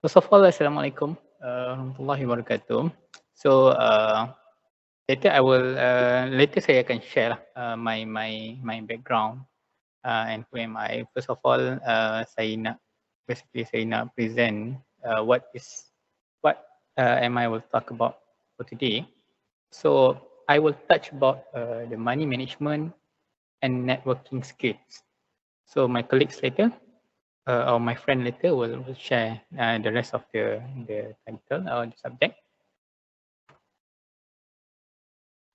First of all, Assalamualaikum warahmatullahi wabarakatuh. So later saya akan share lah, my background and who am I. First of all, saya nak present what am I will talk about for today. So I will touch about the money management and networking skills. So my colleagues later or my friend later will share the rest of the title or the subject.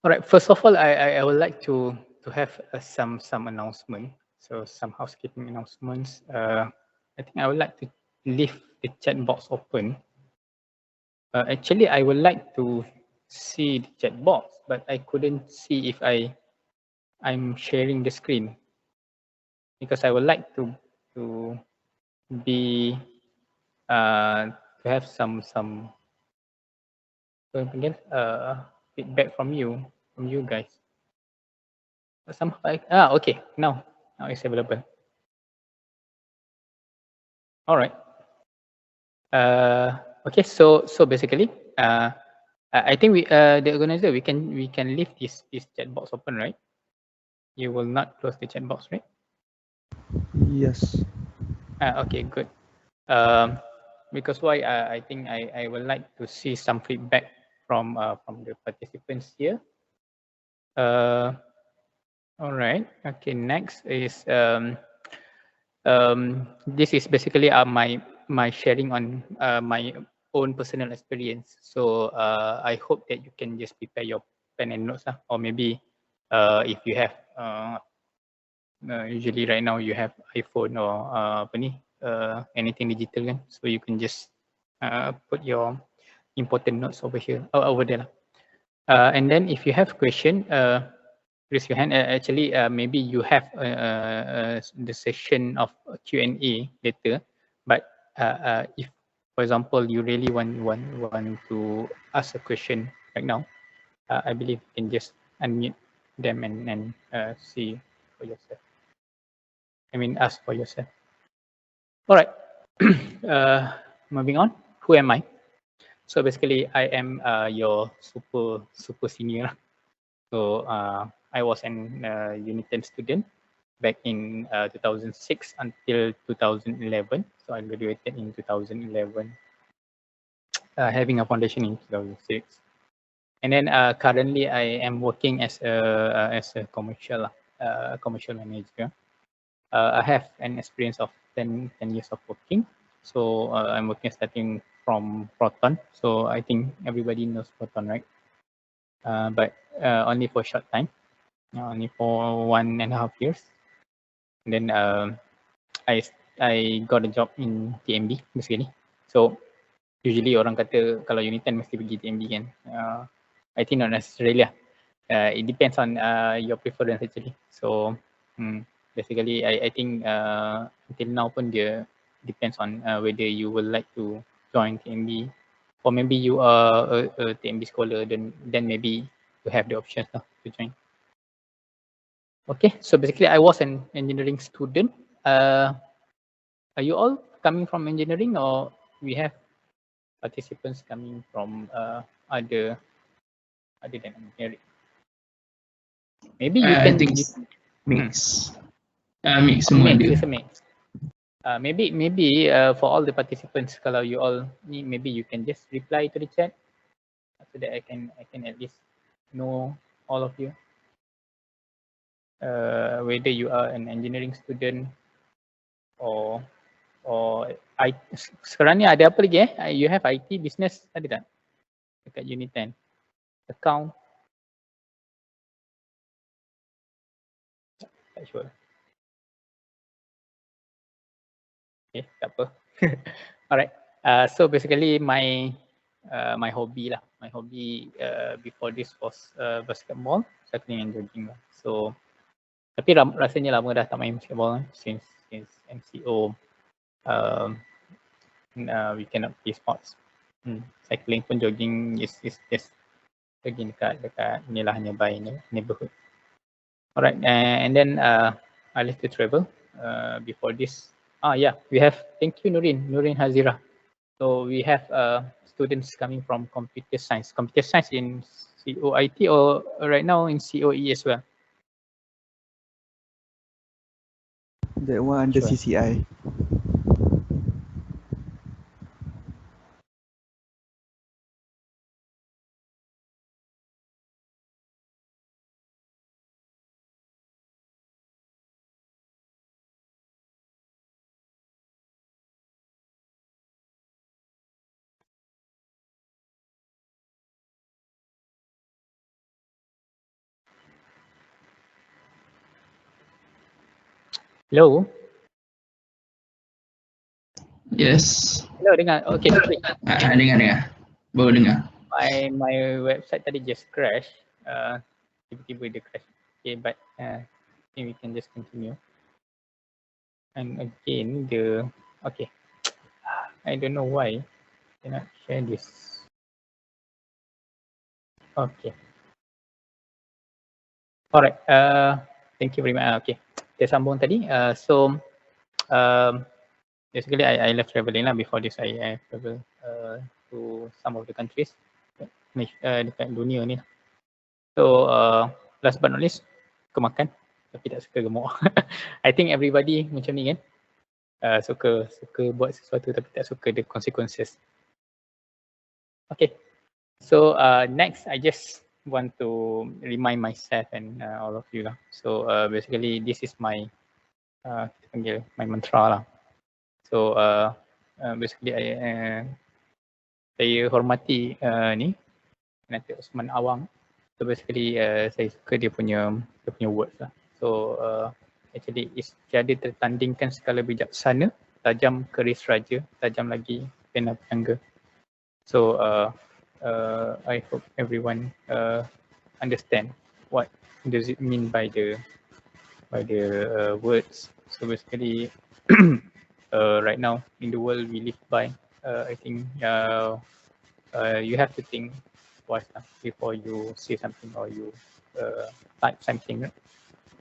All right. First of all, I would like to have some announcement. So some housekeeping announcements. I think I would like to leave the chat box open. Actually, I would like to see the chat box, but I couldn't see if I'm sharing the screen because I would like to be to have some feedback from you guys. Somehow okay, now it's available. All right. Okay, so basically I think the organizer we can leave this chat box open, right? You will not close the chat box, right? Yes. Okay, good. Because why I think I would like to see some feedback from the participants here. All right. Okay, next is this is basically my sharing on my own personal experience. So I hope that you can just prepare your pen and notes, or maybe if you have usually right now you have iPhone or anything digital kan, so you can just put your important notes over here over there. And then if you have question, raise your hand. Actually, maybe you have the session of Q&A later, but if, for example, you really want to ask a question right now, I believe you can just unmute them and see for yourself. I mean, ask for yourself. All right. Moving on. Who am I? So basically, I am your super senior. So I was an UNITEN student back in 2006 until 2011. So I graduated in 2011, having a foundation in 2006. And then currently I am working as a commercial manager. I have an experience of 10 years of working. So I'm working starting from Proton. So I think everybody knows Proton, right? But only for a short time. Only for 1.5 years. And then I got a job in TMB basically. So usually orang kata kalau UNITEN mesti pergi TMB kan. I think not necessarily lah. It depends on your preference actually. So basically I think until now pun dia depends on whether you would like to join TMB or maybe you are a TMB scholar, then maybe you have the options to join. Okay, so basically I was an engineering student. Are you all coming from engineering, or we have participants coming from other than engineering? Maybe you can. I think mix. Mix semua ada. It's a mix. Maybe for all the participants, kalau you all need, maybe you can just reply to the chat so that I can at least know all of you. Whether you are an engineering student or sekarang ni ada apa lagi you have IT, business, ada tak dekat UNITEN? Account? Tak sure. Okay, tak apa. Alright. So basically my hobby lah. My hobby before this was basketball, cycling and jogging lah. So tapi rasanya lama dah tak main basketball since MCO. We cannot play sports. Cycling pun, jogging is just jogging dekat ni lah, nearby neighborhood. Alright, and then I like to travel. Before this, yeah, we have, thank you Nurin Hazira. So we have students coming from computer science. Computer science in COIT or right now in COE as well. That one under Sure. CCI. Hello. Yes. Hello, dengar. Okay, sorry. Dengar. Baru dengar. My website tadi just crash. Tiba-tiba dia crash. Okay, but I think we can just continue. And again, okay. I don't know why cannot share this. Okay. Alright. Thank you very much. Okay. Kita sambung tadi. Basically I love travelling lah. Before this I travel to some of the countries dekat dunia ni. So last but not least, suka makan tapi tak suka gemuk. I think everybody macam ni kan. Suka buat sesuatu tapi tak suka the consequences. Okay. So next I just want to remind myself and all of you lah. So basically this is my kita panggil my mantra lah. So basically saya hormati ni Nanti Osman Awang. So basically saya suka dia punya words lah. So actually is tiada tertandingkan skala bijaksana, tajam keris raja, tajam lagi pena penangga. So I hope everyone understand what does it mean by the words. So basically right now in the world we live by, I think you have to think twice before you say something or you type something, right?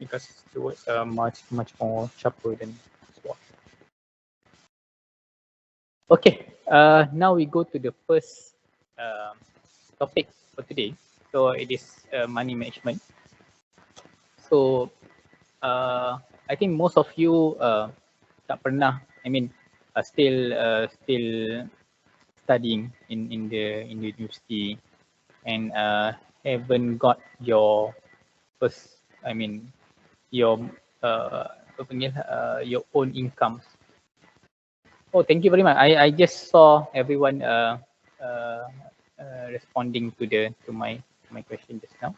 Because the words are much more sharper than sword. Okay, now we go to the first topic for today. So it is money management. So I think most of you tak pernah, still studying in the university and haven't got your first, your your own incomes. Oh, thank you very much. I just saw everyone responding to my question just now.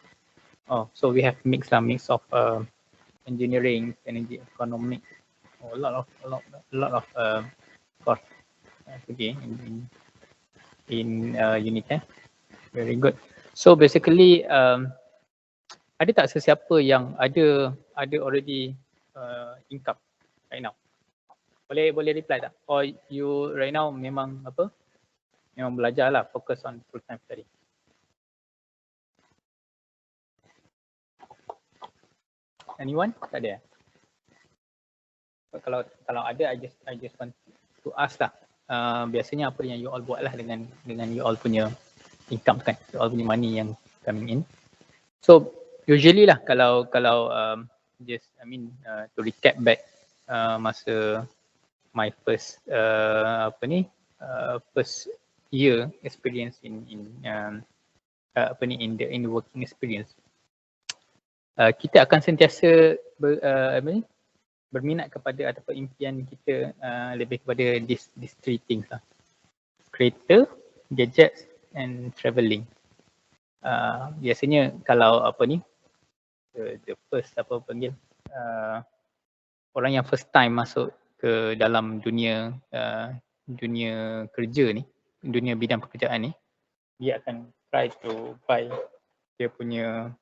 Oh, so we have mix of engineering, energy, economics. Oh, a lot of course today in UNITEN. Very good. So basically, ada tak sesiapa yang ada already income right now? Boleh reply tak? Or you right now memang memang belajar lah, focus on full time study. Anyone? Tak ada. Kalau ada, I just want to ask lah. Biasanya apa yang you all buat lah dengan you all punya income kan, you all punya money yang coming in. So usually lah kalau just to recap back masa my first first year experience in the working experience, kita akan sentiasa berminat kepada ataupun impian kita lebih kepada these three things lah: kereta, gadgets and travelling. Biasanya kalau the first orang yang first time masuk ke dalam dunia kerja ni, dunia bidang pekerjaan ni, dia akan try to buy dia punya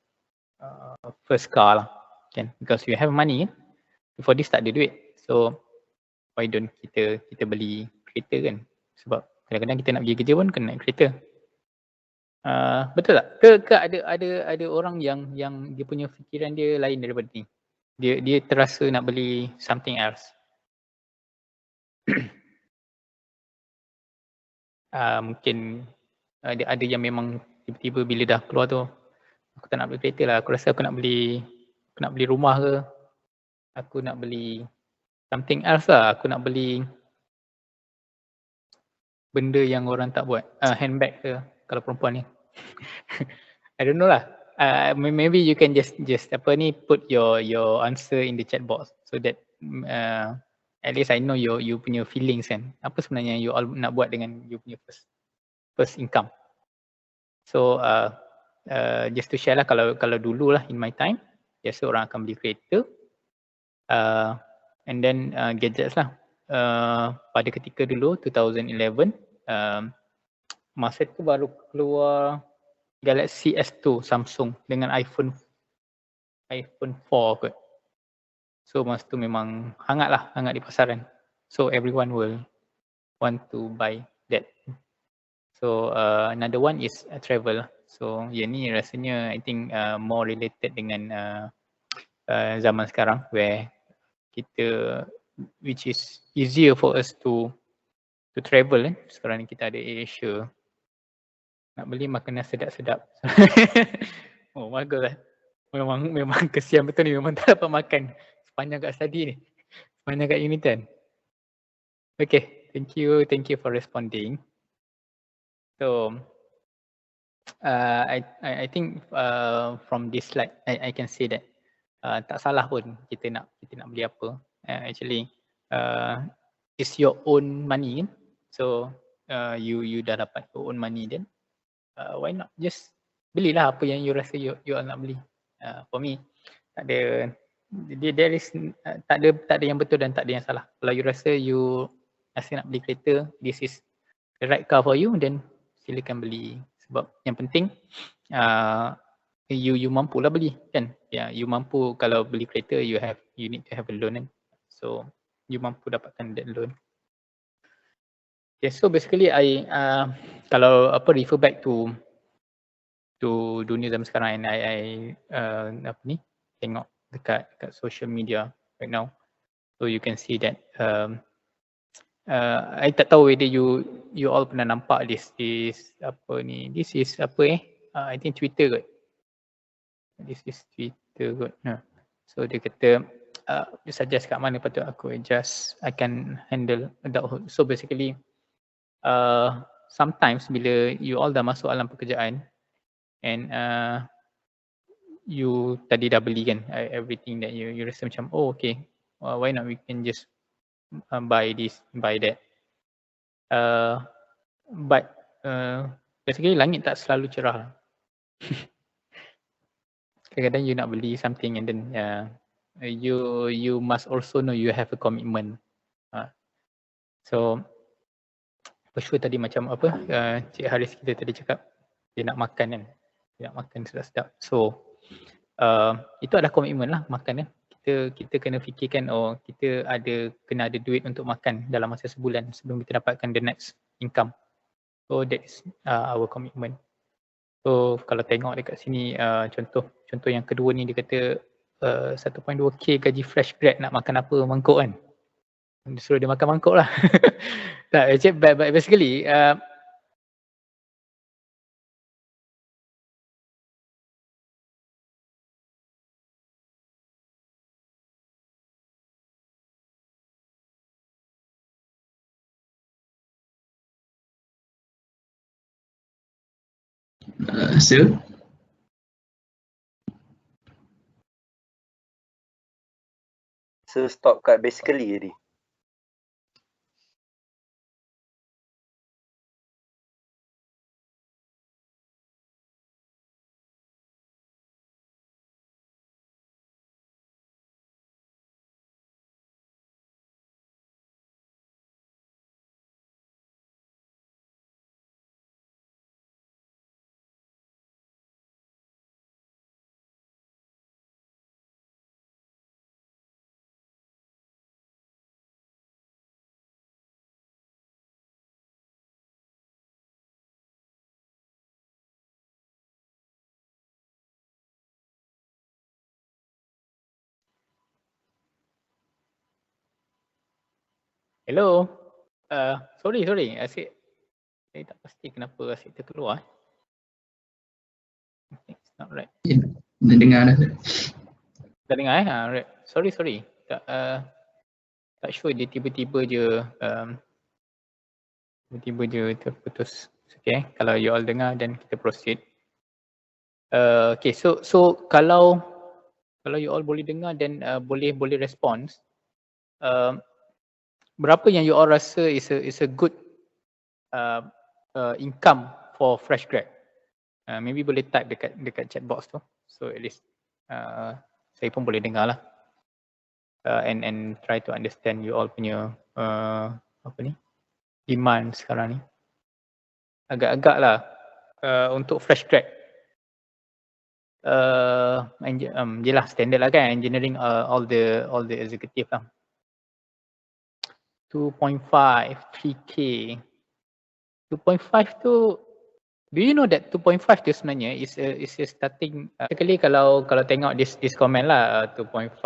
first car lah kan, because you have money kan, before this tak ada duit. So why don't kita beli kereta kan, sebab kadang-kadang kita nak pergi kerja pun kena naik kereta. Betul tak? Ke ada orang yang dia punya fikiran dia lain daripada ni. Dia terasa nak beli something else. Mungkin ada yang memang tiba-tiba bila dah keluar tu aku tak nak beli kereta lah, aku rasa aku nak beli rumah ke, aku nak beli something else lah, aku nak beli benda yang orang tak buat, handbag ke kalau perempuan ni. I don't know lah. Maybe you can just put your answer in the chat box so that at least I know you punya feelings kan. Apa sebenarnya you all nak buat dengan you punya first income. So just to share lah, kalau dulu lah in my time biasa orang akan beli kereta and then gadgets lah. Pada ketika dulu 2011 masa tu baru keluar Galaxy S2 Samsung dengan iPhone 4 kot. So masa tu memang hangat di pasaran. So everyone will want to buy that. So another one is travel. So yang ni rasanya I think more related dengan zaman sekarang where kita, which is easier for us to travel kan. Sekarang ni kita ada Asia. Nak beli makanan sedap-sedap. Oh bagus lah. Memang kesian betul ni, memang tak dapat makan sepanjang kat study ni. Sepanjang kat UNITEN. Okay, thank you for responding. So I think from this slide I can say that tak salah pun kita nak beli apa. Actually it's your own money kan. So you dah dapat your own money then why not just belilah apa yang you rasa you nak beli. For me tak ada, there is tak ada yang betul dan tak ada yang salah. Kalau you rasa you rasa nak beli kereta, this is the right car for you, then silakan beli. Sebab yang penting you mampulah beli kan. You mampu. Kalau beli kereta you need to have a loan kan. So you mampu dapatkan that loan. Okay, so basically I kalau refer back to dunia zaman sekarang, and I tengok dekat social media right now, so you can see that I tak tahu whether you all pernah nampak this is I think Twitter kot. This is Twitter kot. So dia kata dia suggest kat mana patut aku adjust, I can handle adulthood. So basically sometimes bila you all dah masuk alam pekerjaan and you tadi dah beli kan everything that you rasa macam okay, why not we can just buy this, buy that. But basically langit tak selalu cerah. Kadang-kadang you nak beli something and then you must also know you have a commitment. So for sure tadi macam Cik Haris kita tadi cakap dia nak makan kan, dia nak makan sedap-sedap. So itu adalah komitmen lah, makan kan. Kita kena fikirkan kita kena ada duit untuk makan dalam masa sebulan sebelum kita dapatkan the next income. So that is our commitment. So kalau tengok dekat sini contoh yang kedua ni dia kata 1.2k gaji fresh grad nak makan apa, mangkuk kan. Dia suruh dia makan mangkuk lah. Tak, basically Sir? So stop kat basically tadi. hello. Sorry. I said Saya tak pasti kenapa asyik terkeluar. I think it's not right. Dah dengar dah. Dah dengar right. Sorry. Tak sure dia tiba-tiba je terputus. Okay, kalau you all dengar then kita proceed. Okay, so kalau you all boleh dengar dan boleh respons, berapa yang you all rasa is a good income for fresh grad? Maybe boleh type dekat chat box tu. So at least saya pun boleh dengar lah. And try to understand you all punya demand sekarang ni. Agak-agak lah untuk fresh grad. Jelah standard lah kan, engineering all the executive lah. 2.5, 3K. 2.5 tu, do you know that 2.5 tu sebenarnya is a starting. Sekali kalau tengok this comment lah 2.5.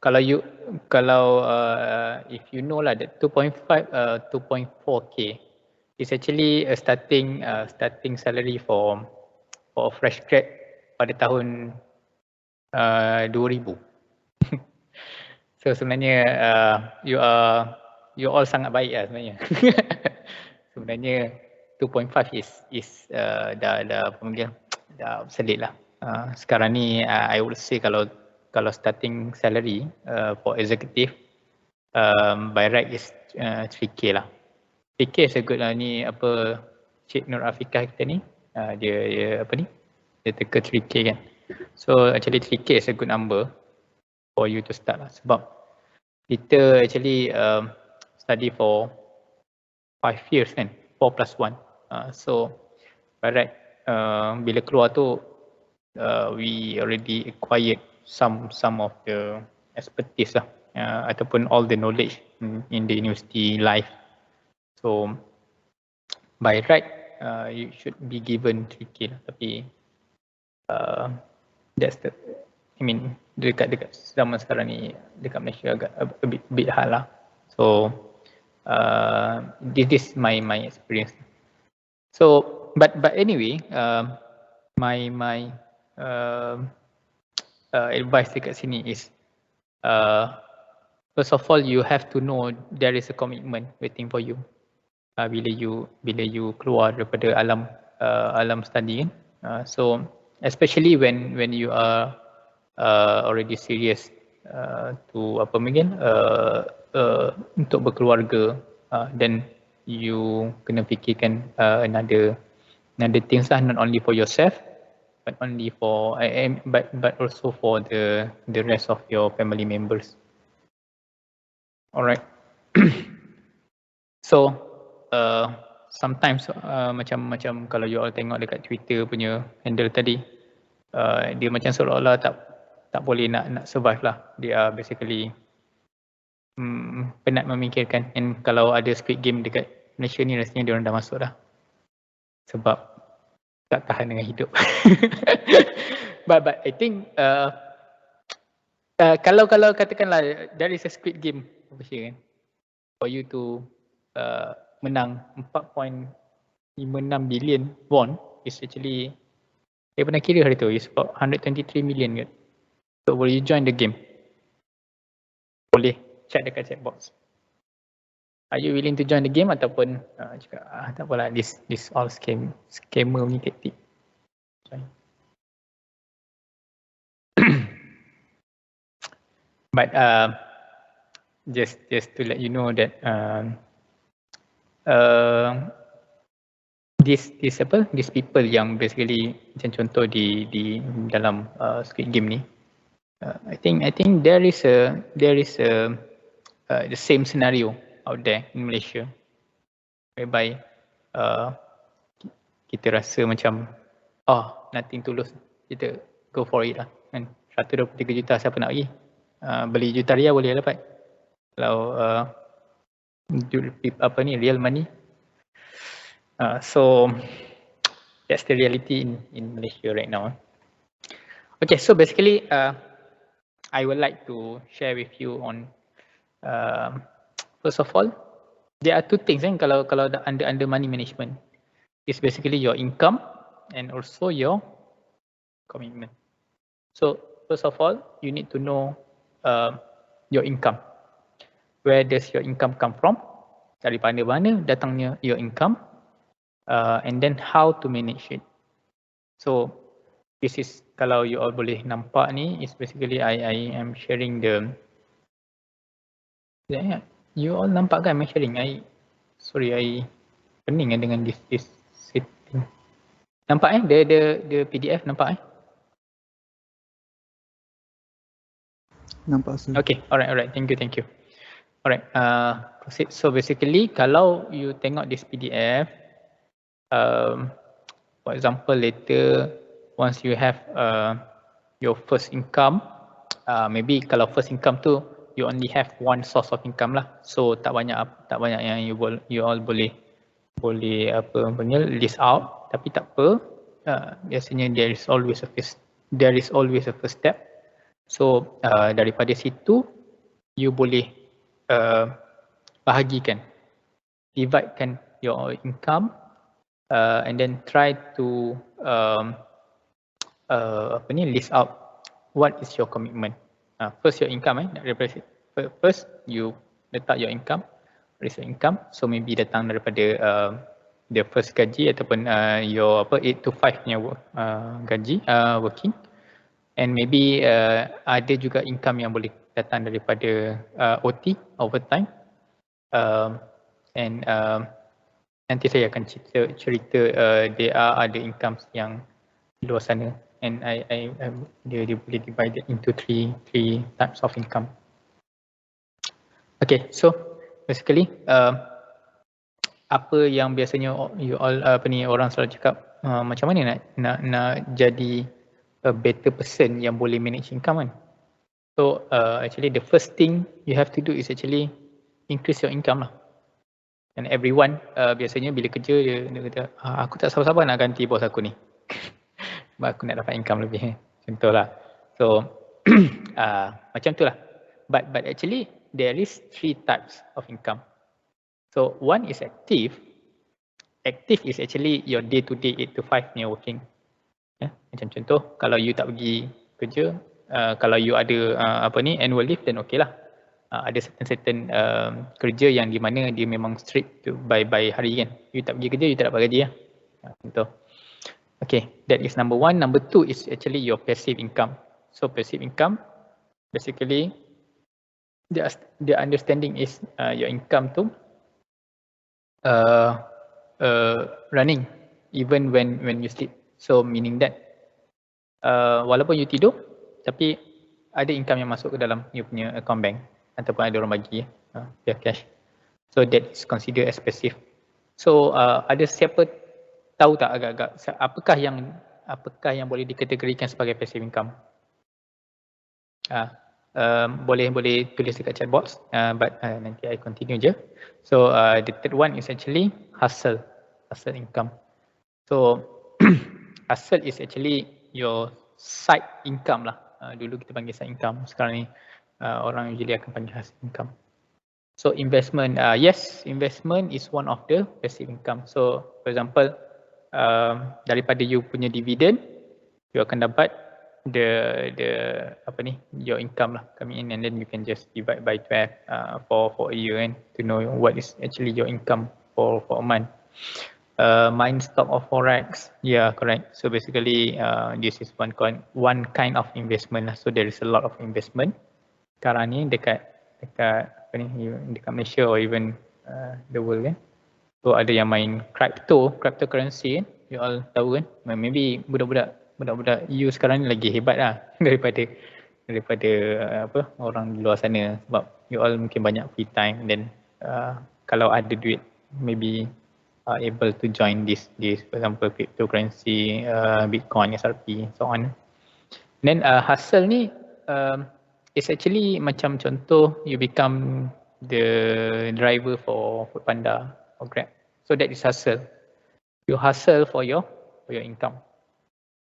Kalau if you know lah that 2.5 2.4K is actually a starting salary for fresh grad pada tahun 2000. So sebenarnya you all sangat baik lah sebenarnya. Sebenarnya 2.5 is dah obsolete lah. Sekarang ni I would say kalau starting salary for executive by right is 3K lah. 3K is a good lah. Ni apa Cik Nur Afiqah kita ni dia teka 3K kan. So actually 3K is a good number for you to start lah. Sebab kita actually study for 5 years kan, 4+1. So by right bila keluar tu we already acquired some of the expertise lah, ataupun all the knowledge in the university life. So by right you should be given 3K lah. Tapi that's the, I mean dekat zaman sekarang ni dekat Malaysia agak a bit hard lah. So this is my experience. So but anyway my advice dekat sini is first of all you have to know there is a commitment waiting for you bila you keluar daripada alam study kan. So especially when you are already serious to untuk berkeluarga, then you kena fikirkan another things lah, not only for yourself but also for the rest of your family members. Alright. So sometimes macam kalau you all tengok dekat Twitter punya handle tadi, dia macam seolah-olah tak boleh nak survive lah. Dia basically penat memikirkan. And kalau ada Squid Game dekat Malaysia ni rasanya dia orang dah masuk dah. Sebab tak tahan dengan hidup. but I think kalau katakanlah there is a Squid Game over here kan, for you to menang 4.56 billion won is actually, saya pernah kira hari tu, is about 123 million kan. So will you join the game? Boleh chat dekat chat box. Are you willing to join the game ataupun cakap tak apalah, this all scammer ni taktik. But just to let you know that these people yang basically macam contoh di dalam Squid Game ni, I think there is the same scenario out there in Malaysia whereby kita rasa macam nothing tulus, kita go for it lah kan. 123 juta siapa nak bagi? Beli juta ria boleh dapat. Kalau real money. So that's the reality in Malaysia right now. Okay, so basically I would like to share with you on first of all there are two things kalau under money management. It's basically your income and also your commitment. So first of all, you need to know your income. Where does your income come from? Daripada mana datangnya your income? And then how to manage it. So this is, kalau you all boleh nampak ni, is basically I am sharing the. You all nampak kan I'm sharing? I pening dengan this setting. Nampak the PDF nampak Nampak sir. Okay, alright. Thank you. Alright, proceed. So basically kalau you tengok this PDF, for example later once you have your first income, maybe kalau first income tu you only have one source of income lah. So tak banyak yang you all boleh apa panggil list out, tapi tak apa. Biasanya there is always a first step. So daripada situ you boleh bahagikan, dividekan your income and then try to list out what is your commitment. First your income first you letak your income, what is your income. So maybe datang daripada the first gaji ataupun your 8 to 5 punya gaji working, and maybe ada juga income yang boleh datang daripada OT, overtime, and nanti saya akan cerita there are other incomes yang di luar sana, and dia boleh divided into three types of income. Okay, so basically apa yang biasanya you all orang selalu cakap macam mana nak jadi a better person yang boleh manage income kan. So actually the first thing you have to do is actually increase your income lah. And everyone biasanya bila kerja dia kata aku tak sabar-sabar nak ganti bos aku ni. Sebab aku nak dapat income lebih. Contohlah. So macam tu lah. But actually there is 3 types of income. So one is active. Active is actually your day to day 8 to 5 punya working. Macam contoh, kalau you tak pergi kerja, kalau you ada annual leave, then okay lah. Ada certain kerja yang di mana dia memang strict by hari kan. You tak pergi kerja, you tak dapat gaji lah. Contoh. Okay, that is number 1. Number 2 is actually your passive income. So passive income, basically the understanding is your income tu running even when you sleep. So meaning that walaupun you tidur, tapi ada income yang masuk ke dalam you punya account bank ataupun ada orang bagi via cash. So that is considered as passive. So ada siapa tahu tak agak-agak apakah yang boleh dikategorikan sebagai passive income? Boleh tulis dekat chat box, but nanti I continue je. So the third one is actually hustle income. So hustle is actually your side income lah. Dulu kita panggil side income, sekarang ni orang usually akan panggil hustle income. So investment, yes, investment is one of the passive income. So for example, daripada you punya dividend, you akan dapat your income lah coming in, and then you can just divide by 12 for a year and to know what is actually your income for a month. Mine stock or forex, yeah, correct. So basically this is one kind of investment lah. So there is a lot of investment sekarang ni dekat Malaysia or even the world kan. So ada yang main cryptocurrency kan, you all tahu kan. Maybe budak-budak you sekarang ni lagi hebat lah daripada orang di luar sana, sebab you all mungkin banyak free time, then kalau ada duit maybe able to join this for example cryptocurrency, Bitcoin, SRP, so on. Then hustle ni is actually macam contoh you become the driver for Foodpanda or Grab. So that is hustle. You hustle for your income.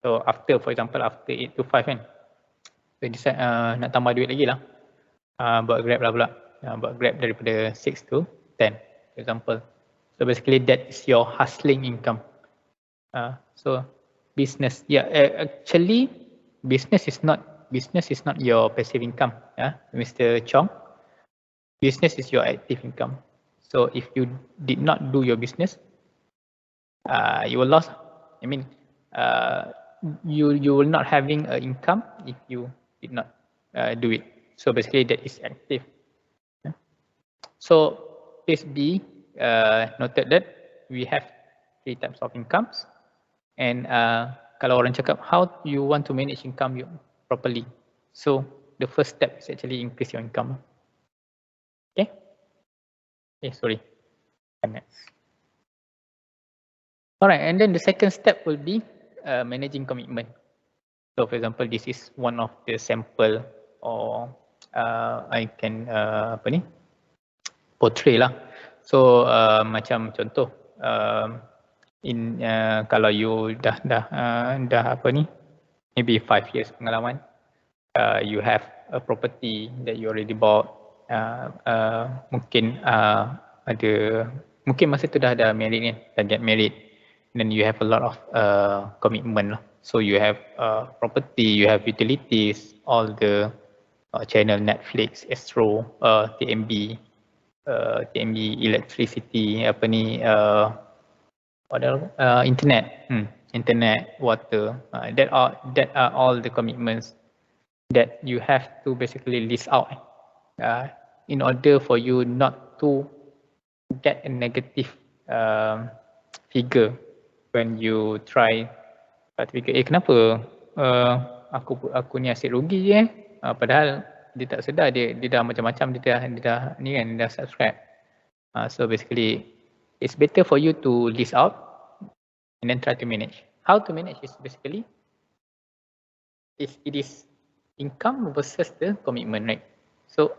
So for example after 8 to 5 kan, so decide nak tambah duit lagi lah, buat Grab lah pula, buat Grab daripada 6 to 10. for example. So basically that is your hustling income. So business, actually business is not your passive income, Mr. Chong. Business is your active income. So if you did not do your business, you will lose. I mean, you will not having an income if you did not do it. So basically that is active. So please be noted that we have 3 types of incomes, and kalau orang cakap how you want to manage income you properly, so the first step is actually increase your income. Okay, sorry. Alright, and then the second step will be managing commitment. So for example, this is one of the sample, or I can portray lah. So macam contoh, kalau you dah maybe 5 years pengalaman, you have a property that you already bought, mungkin masa tu dah married kan, dah get married, then you have a lot of commitment lah. So you have property, you have utilities, all the channel Netflix, Astro, TMB, electricity, internet, water. That are all the commitments that you have to basically list out in order for you not to get a negative figure when you try to fikir, kenapa aku ni asyik rugi je padahal dia tak sedar dia dah macam-macam, dia dah subscribe. So basically it's better for you to list out and then try to manage. How to manage is basically it is income versus the commitment, right? So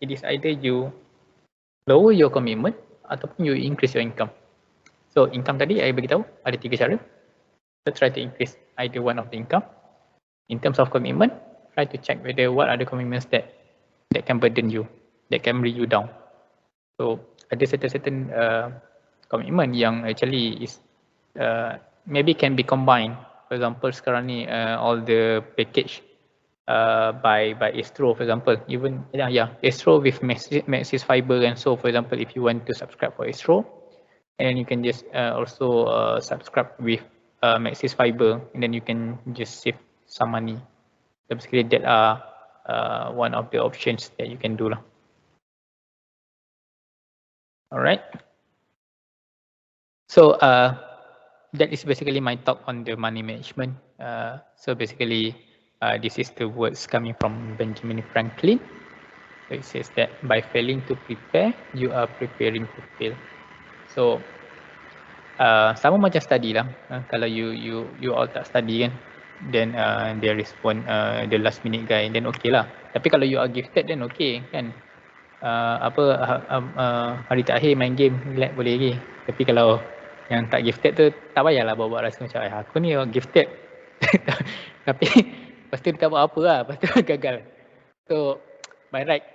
it is either you lower your commitment ataupun you increase your income. So income tadi I bagi tahu ada 3 cara. So try to increase either one of the income. In terms of commitment, try to check whether what are the commitments that can burden you, that can bring you down. So ada certain commitment yang actually is maybe can be combined. For example, sekarang ni all the package by Astro, for example, even Astro with Maxis Fiber, and so for example, if you want to subscribe for Astro, and you can just also subscribe with Maxis Fiber, and then you can just save some money. So basically that are one of the options that you can do lah. Alright. So that is basically my talk on the money management. So basically this is the words coming from Benjamin Franklin. So it says that by failing to prepare, you are preparing to fail. So sama macam study lah. Kalau you all tak study kan, then there is one the last minute guy, then okay lah. Tapi kalau you are gifted, then okay kan. Hari terakhir main game relax boleh lagi. Tapi kalau yang tak gifted tu tak payahlah bawa rasa macam aku ni gifted tapi lepas tu tak buat apa lah, lepas tu gagal. So by right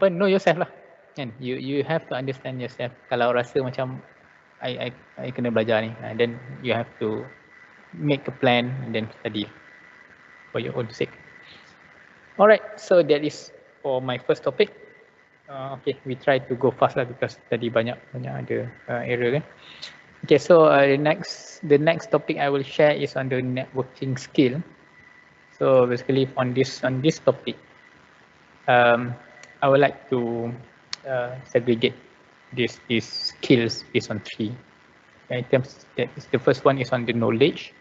know yourself lah kan. You have to understand yourself. Kalau rasa macam I kena belajar ni, then you have to make a plan and then study for your own sake. Alright, so that is for my first topic. Okay, we try to go fast lah because tadi banyak ada error kan. Okay, so the next topic I will share is on the networking skill. So basically on this topic, I would like to segregate these skills based on 3 items. The first one is on the knowledge.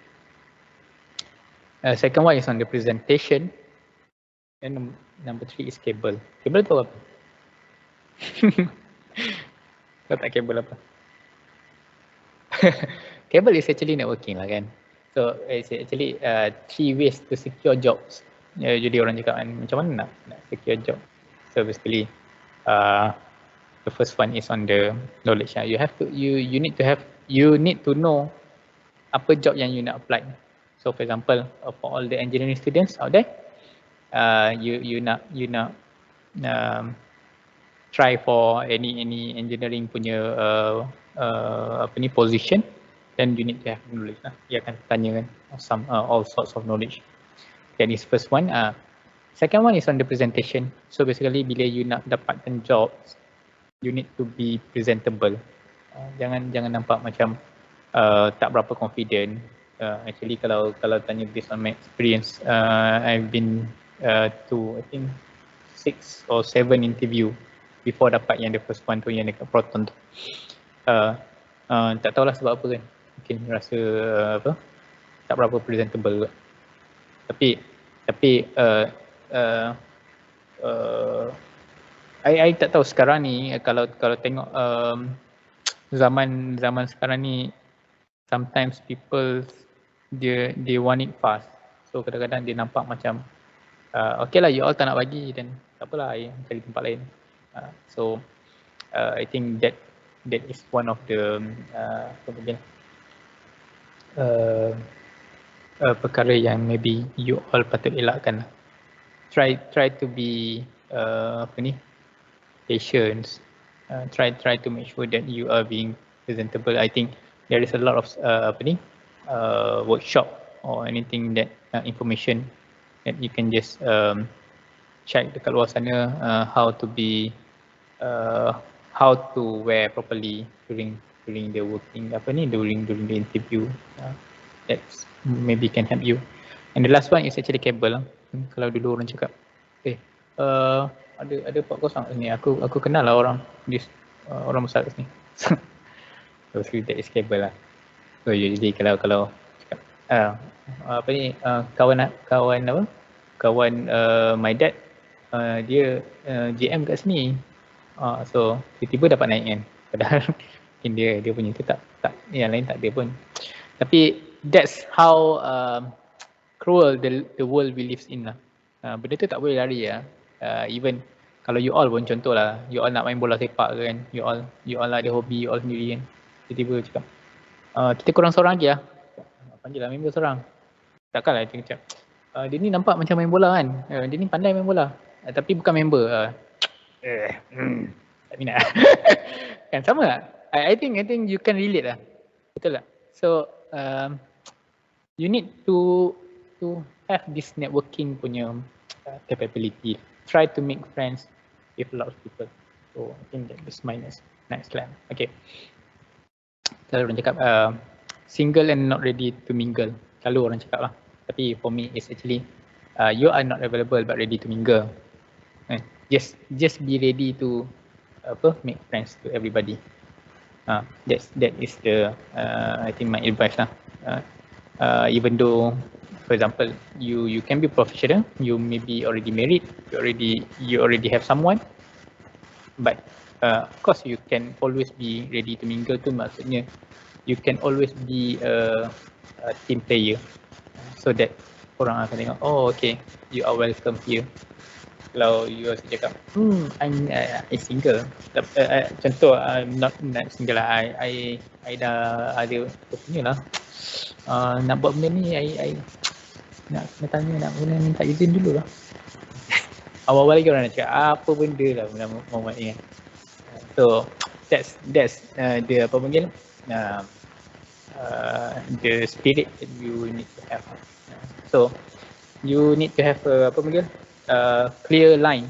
Second one is on the presentation, and number 3 is cable. Cable tu apa? Kau tak kabel apa? Cable is actually networking lah kan. So it's actually 3 ways to secure jobs. Jadi orang cakap macam mana nak secure job. So basically the first one is on the knowledge. You need to know apa job yang you nak apply. So for example, for all the engineering students out there, you nak try for any engineering punya position, then you need to have knowledge lah. Dia akan tanya kan some all sorts of knowledge. That is first one. Second one is on the presentation. So basically bila you nak dapatkan jobs, you need to be presentable. Jangan nampak macam tak berapa confident. Actually kalau tanya based on my experience, I've been to I think 6 or 7 interview before dapat yang the first one tu yang dekat Proton tu. Tak tahulah sebab apa kan. Mungkin rasa tak berapa presentable. Tapi I tak tahu sekarang ni kalau tengok zaman sekarang ni, sometimes people they want it fast. So kadang-kadang dia nampak macam okay lah, you all tak nak bagi, then tak apalah, I cari tempat lain. So I think that is one of the perkara yang maybe you all patut elakkan. Try to be patient. Try to make sure that you are being presentable. I think there is a lot of workshop or anything that information that you can just check dekat luar sana, how to wear properly during the working during the interview. That's maybe can help you. And the last one is actually cable. Kalau dulu orang cakap, ada pot kosong ni, aku kenal lah orang orang besar kat sini. So that is cable lah. So jadi kalau cakap kawan my dad, dia GM kat sini. So tiba-tiba dapat naik kan. Padahal dia punya tu tak yang lain tak ada pun. Tapi that's how cruel the world we live in lah. Benda tu tak boleh lari lah. Even kalau you all pun contohlah, you all nak main bola sepak ke kan, you all ada hobi you all sendiri kan, tiba-tiba cakap kita korang seorang lagi lah, panggil lah member seorang. Takkanlah dia cakap dia ni nampak macam main bola kan, dia ni pandai main bola, tapi bukan member. Tak minat. Kan sama tak? I think you can relate lah. Betul tak? So you need to have this networking punya capability. Try to make friends with a lot of people. So I think that is my next plan. Okay. Kalau orang cakap single and not ready to mingle. Kalau orang cakap lah. Tapi for me it's actually you are not available but ready to mingle. Just be ready to make friends to everybody. That is the I think my advice lah. Even though, for example, you can be professional, you may be already married, you already have someone, but of course you can always be ready to mingle tu, maksudnya you can always be a team player, so that orang akan tengok, oh okay, you are welcome here. Kalau you rasa cakap, I'm single, contoh not single lah, I dah ada punya lah, nak buat benda ni, I nak tanya, nak guna minta izin dulu lah. Awal-awal lagi orang nak cakap apa benda lah benda Muhammad ni. So that's the the spirit that you need to have. So you need to have clear line,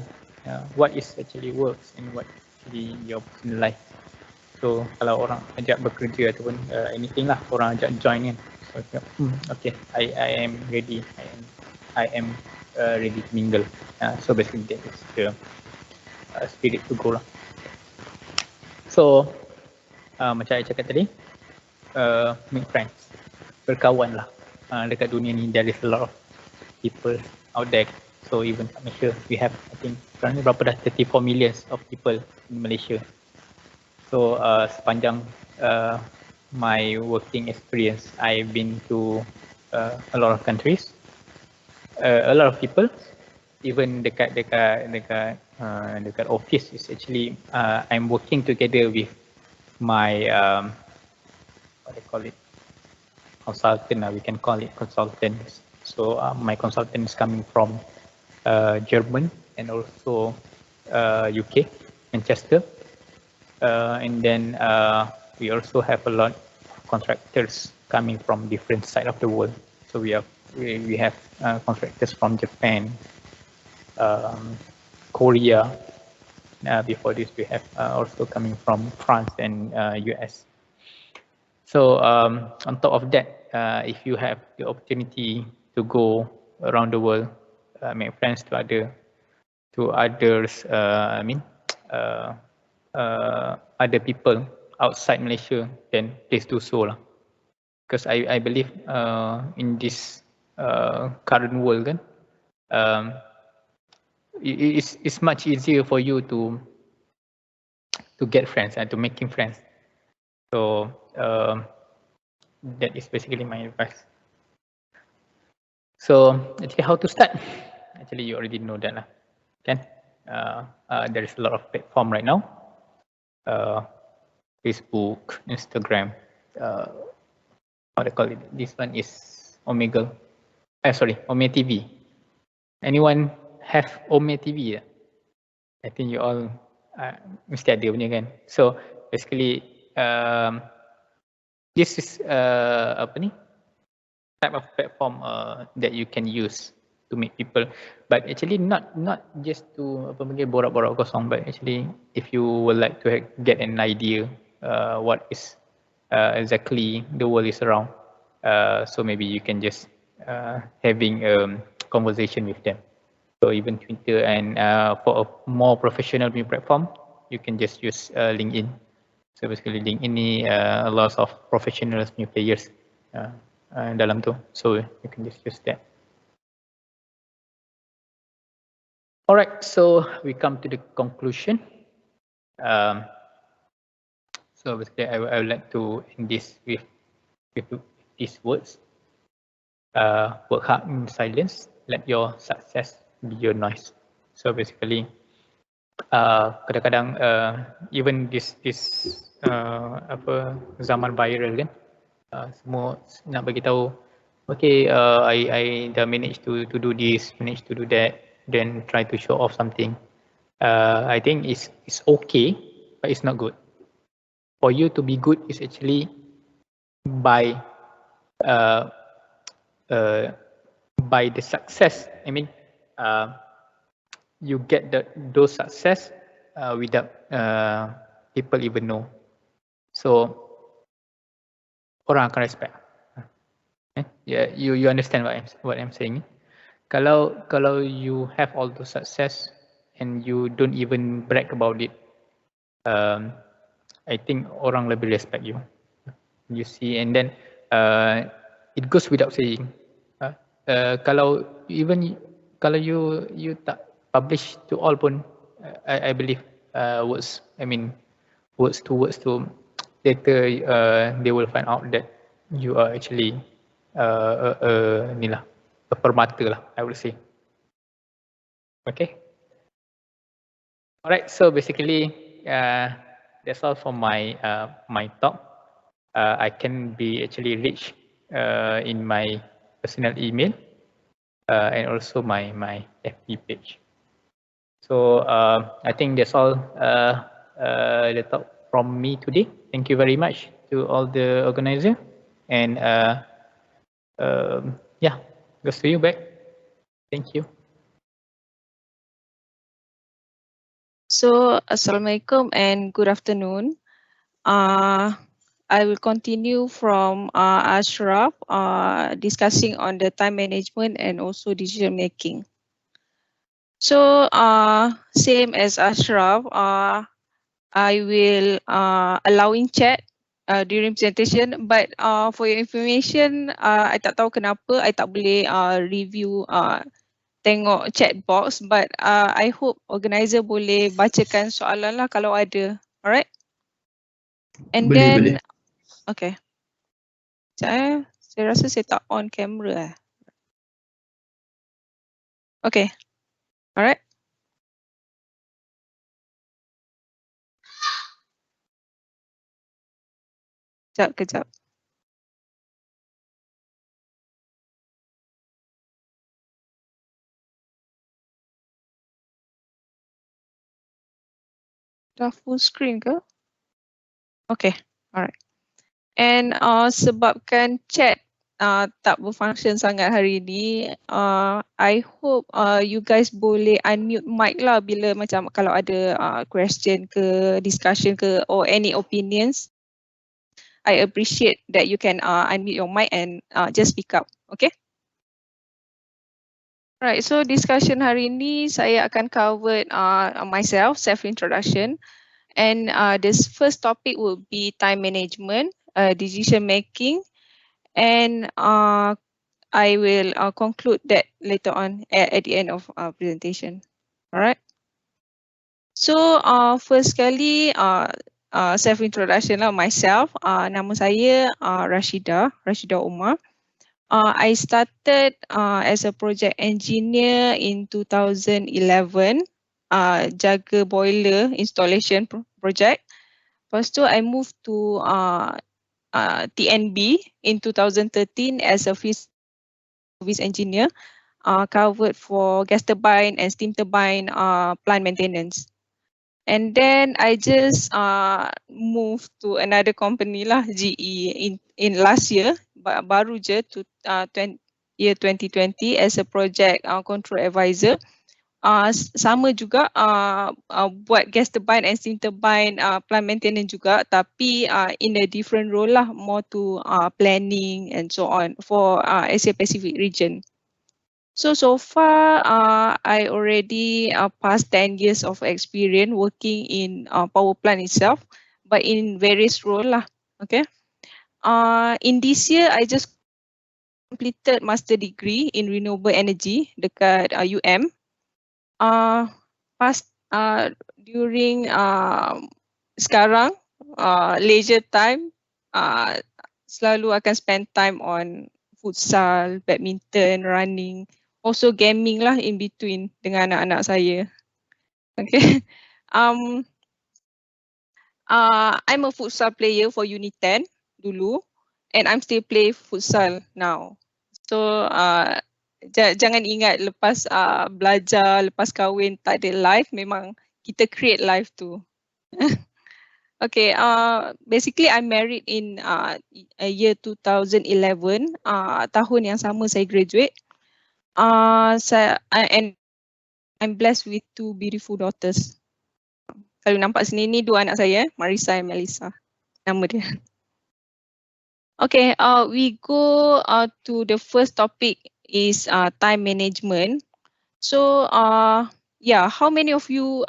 what is actually works and what actually your personal life. So kalau orang ajak bekerja ataupun anything lah, orang ajak join kan, so, okay, I am ready, I am ready to mingle. So basically that is the spirit to go lah. So macam I cakap tadi, make friends, berkawan lah. Dekat dunia ni there is a lot of people out there. So even kat Malaysia, we have, I think sekarang ni berapa dah, 34 millions of people in Malaysia. So sepanjang my working experience, I've been to a lot of countries, a lot of people. Even dekat office is actually I'm working together with my what they call it, consultant. We can call it consultants. So my consultant is coming from German and also UK. Manchester. And then we also have a lot of contractors coming from different sides of the world. So we have contractors from Japan, Korea. Before this, we have also coming from France and US. So on top of that, if you have the opportunity to go around the world, make friends to others, other people outside Malaysia, then please do so lah. Because I believe in this current world kan, it's much easier for you to get friends and to making friends. So that is basically my advice. So actually, how to start? Actually, you already know that lah. Kan? There is a lot of platform right now. Facebook, Instagram. What do you call it? This one is Omega. Omega TV. Anyone have Omega TV? I think you all mesti ada punya kan. So basically, this is type of platform that you can use to meet people, but actually not just to borak-borak kosong, but actually if you would like to get an idea what is exactly the world is around, so maybe you can just having a conversation with them. So even Twitter, and for a more professional platform, you can just use LinkedIn. So basically LinkedIn ni a lot of professional new players dalam tu, so you can just use that. Alright, so we come to the conclusion. So basically I would like to end this with these words. Work hard in silence, let your success be your noise. So basically kadang-kadang even this zaman viral kan, semua nak bagi tahu, okay, I dah manage to do this, manage to do that, then try to show off something. I think it's okay, but it's not good. For you to be good is actually by the success. I mean, you get those success without people even know. So orang akan respect. Yeah, you understand what I'm saying. Kalau you have all those success and you don't even brag about it, I think orang lebih respect you. You see, and then it goes without saying. Kalau you tak publish to all pun, I believe words to later they will find out that you are actually a permata lah, I would say. Okay. Alright, so basically that's all for my my talk. I can be actually reached in my personal email and also my FB page. So I think that's all the talk from me today. Thank you very much to all the organizer, and yeah, goes to you back. Thank you. So, Assalamualaikum and good afternoon. I will continue from Ashraf discussing on the time management and also decision making. So, same as Ashraf, I will allowing chat during presentation, but for your information, I tak tahu kenapa I tak boleh review tengok chat box, but I hope organizer boleh bacakan soalan lah kalau ada. Alright? And Boleh. Okay. Saya rasa saya tak on camera. Okay. Alright. Kejap. Dah full screen ke? Okay, alright. And sebabkan chat tak berfunction sangat hari ni, I hope you guys boleh unmute mic lah bila macam kalau ada question ke, discussion ke or any opinions. I appreciate that you can unmute your mic and just speak up, okay? Right, so discussion hari ini saya akan cover myself, self-introduction. And this first topic will be time management, decision making, and I will conclude that later on at the end of our presentation. Alright. So first sekali self-introduction lah myself. Nama saya Rashida Umar. I started as a project engineer in 2011, jaga boiler installation project. Lepas tu I moved to TNB in 2013 as a field service engineer, covered for gas turbine and steam turbine plant maintenance. And then I just moved to another company lah, GE in last year, baru je to year 2020 as a project control advisor. Sama juga buat gas turbine and steam turbine plant maintenance juga, tapi in a different role lah, more to planning and so on for Asia Pacific region. So far, I already passed 10 years of experience working in power plant itself, but in various roles lah. Okay. In this year, I just completed master degree in renewable energy dekat UM. During sekarang, leisure time, selalu akan spend time on futsal, badminton, running. Also gaming lah in between dengan anak-anak saya. Okay. I'm a futsal player for UNITEN dulu, and I'm still play futsal now. So jangan ingat lepas belajar, lepas kahwin tak ada life, memang kita create life tu. Okay, basically I'm married in year 2011, tahun yang sama saya graduate. And I'm blessed with two beautiful daughters. Kalau nampak sini ni dua anak saya, Marisa and Melissa. Nama dia. Okay, we go to the first topic is time management. So yeah, how many of you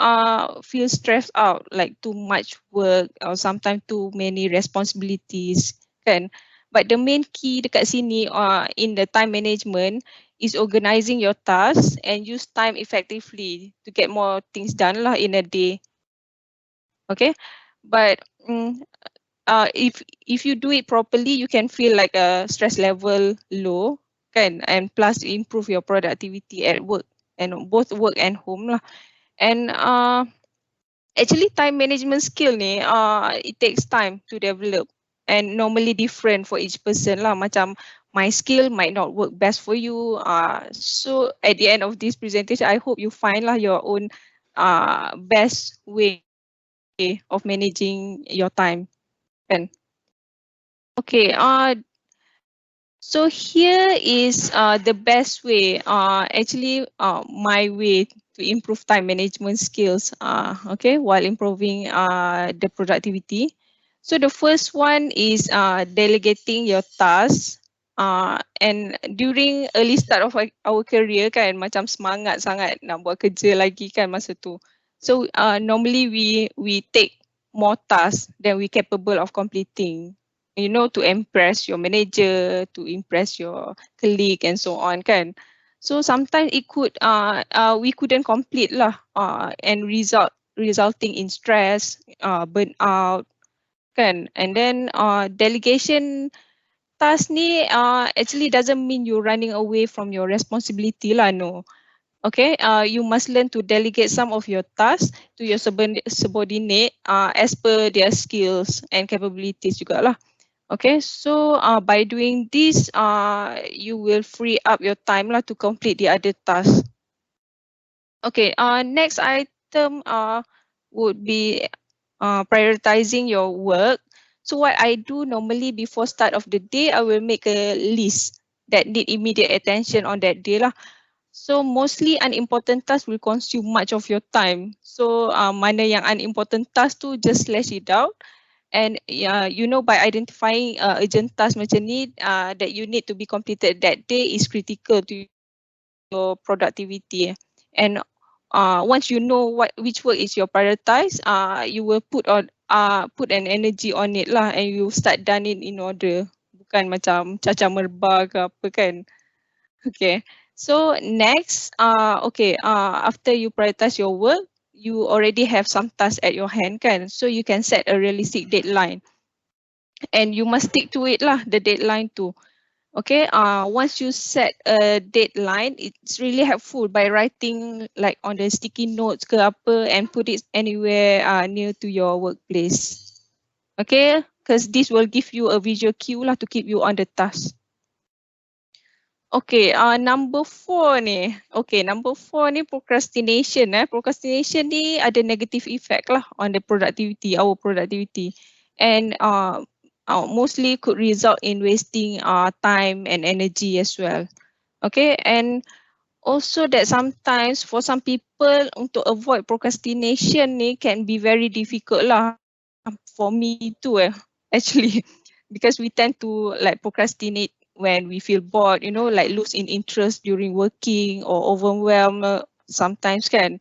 feel stressed out, like too much work or sometimes too many responsibilities, kan? But the main key dekat sini in the time management is organizing your tasks and use time effectively to get more things done lah in a day. Okay, but if you do it properly, you can feel like a stress level low, kan? And plus improve your productivity at work and both work and home lah. And actually time management skill ni it takes time to develop and normally different for each person lah. Macam my skill might not work best for you. So at the end of this presentation, I hope you find lah your own best way of managing your time. Kan? Okay. So here is the best way. Actually, my way to improve time management skills. Okay, while improving the productivity. So the first one is delegating your tasks. And during early start of our career kan, macam semangat sangat nak buat kerja lagi kan masa tu. So normally we take more tasks than we capable of completing. You know, to impress your manager, to impress your colleague and so on kan. So sometimes it could we couldn't complete lah and resulting in stress, burnout kan. And then delegation task ni actually doesn't mean you're running away from your responsibility lah, no. Okay, you must learn to delegate some of your tasks to your subordinate as per their skills and capabilities juga lah. Okay, so by doing this, you will free up your time lah to complete the other tasks. Okay, next item would be prioritizing your work. So what I do normally before start of the day, I will make a list that need immediate attention on that day lah. So mostly unimportant tasks will consume much of your time. So mana yang unimportant task tu just slash it out. And you know, by identifying urgent tasks macam ni that you need to be completed that day is critical to your productivity. And once you know which work is your prioritize, you will put an energy on it lah, and you start done it in order. Bukan macam cacah merbah ke apa kan. Okay. So next, after you prioritize your work, you already have some tasks at your hand kan. So you can set a realistic deadline. And you must stick to it lah, the deadline too. Okay, once you set a deadline, it's really helpful by writing like on the sticky notes ke apa and put it anywhere near to your workplace. Okay, because this will give you a visual cue lah to keep you on the task. Okay, number 4 ni. Okay, number 4 ni procrastination. Procrastination ni ada negative effect lah on the productivity, our productivity. And mostly could result in wasting time and energy as well. Okay, and also that sometimes for some people untuk avoid procrastination ni can be very difficult lah. For me too actually, because we tend to like procrastinate when we feel bored, you know, like lose in interest during working or overwhelmed sometimes kan.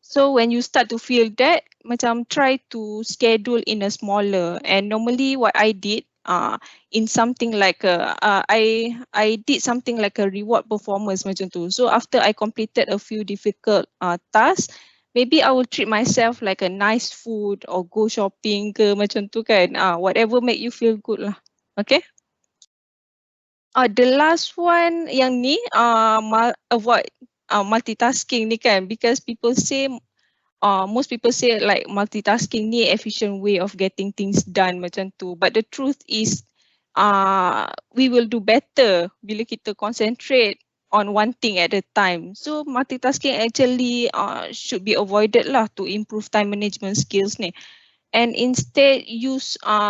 So when you start to feel that, macam try to schedule in a smaller. And normally what I did in something like I did something like a reward performance macam tu. So after I completed a few difficult tasks, maybe I will treat myself like a nice food or go shopping ke macam tu kan. Whatever make you feel good lah. Okay. The last one yang ni avoid multitasking ni kan, because people say most people say like multitasking ni efficient way of getting things done macam tu, but the truth is we will do better bila kita concentrate on one thing at a time. So multitasking actually should be avoided lah to improve time management skills ni. And instead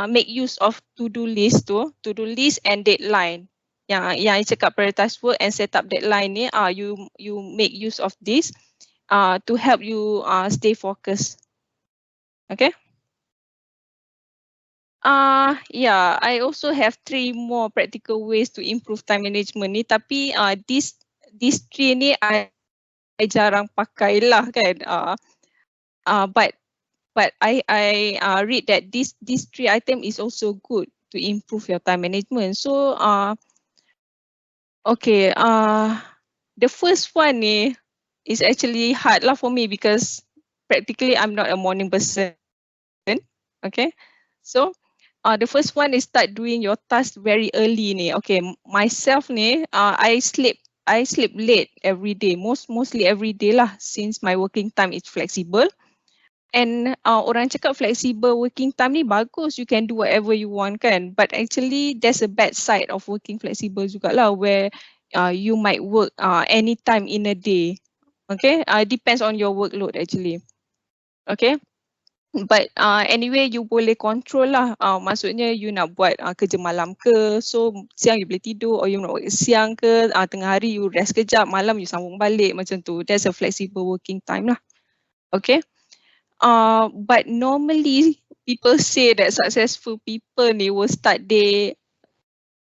make use of to-do list and deadline. Yang I cakap prioritize work and set up deadline ni, you make use of this to help you stay focused. Okay. I also have 3 more practical ways to improve time management ni, tapi these 3 ni I jarang pakai lah kan. But I read that these 3 items is also good to improve your time management. So okay, the first one ni is actually hard lah for me because practically I'm not a morning person. Okay, so the first one is start doing your task very early ni. Okay, myself ni I sleep late every day, mostly every day lah, since my working time is flexible. And orang cakap flexible working time ni bagus, you can do whatever you want kan. But actually there's a bad side of working flexible jugalah, where you might work anytime in a day. Okay, depends on your workload actually. Okay, but anyway you boleh control lah. Maksudnya you nak buat kerja malam ke, so siang you boleh tidur, or you nak work siang ke, tengah hari you rest kejap, malam you sambung balik macam tu. That's a flexible working time lah. Okay. But normally people say that successful people ni will start day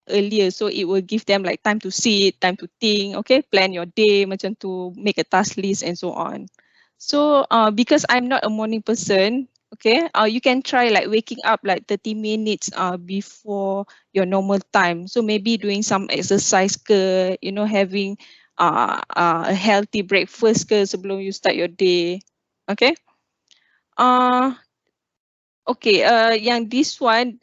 earlier, so it will give them like time to sit, time to think, okay, plan your day macam tu, make a task list and so on. So because I'm not a morning person, okay, you can try like waking up like 30 minutes before your normal time. So maybe doing some exercise ke, you know, having a healthy breakfast ke sebelum you start your day. Okay. Okay, yang this one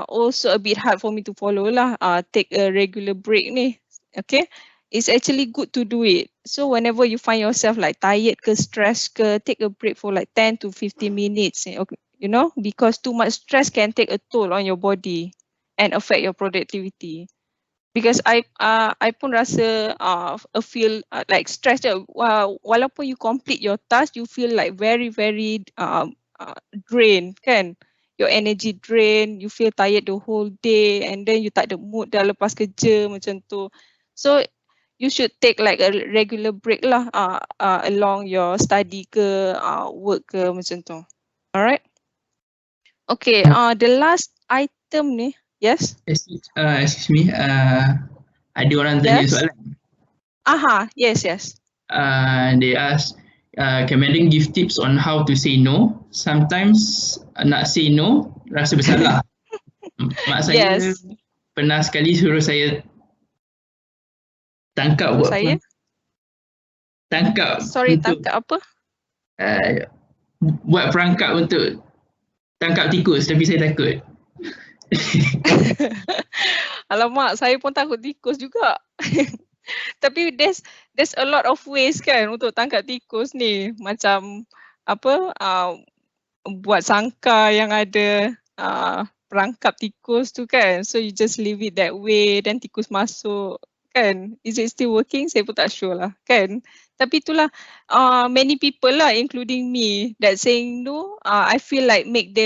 also a bit hard for me to follow lah. Take a regular break ni. Okay, it's actually good to do it. So whenever you find yourself like tired ke, stressed ke, take a break for like 10 to 15 minutes. Okay, you know, because too much stress can take a toll on your body and affect your productivity. Because I pun rasa feel like stressed. Walaupun you complete your task, you feel like very drain kan. Your energy drain, you feel tired the whole day and then you tak ada mood dah lepas kerja macam tu. So you should take like a regular break lah along your study ke work ke macam tu. Alright. Okay, the last item ni, yes? Excuse me, ada orang tanya Yes. soalan. Yes. They ask, can Madam give tips on how to say no? Sometimes nak say no rasa bersalah. Mak saya Yes. pernah sekali suruh saya tangkap Suruh saya? tangkap Sorry, untuk tangkap apa? buat perangkap untuk tangkap tikus, tapi saya takut. Alamak, saya pun takut tikus juga. Tapi there's a lot of ways kan untuk tangkap tikus ni. Macam apa buat sangkar yang ada perangkap tikus tu kan. So you just leave it that way, then tikus masuk kan. Is it still working? Saya pun tak sure lah kan. Tapi itulah many people lah including me that saying no, I feel like make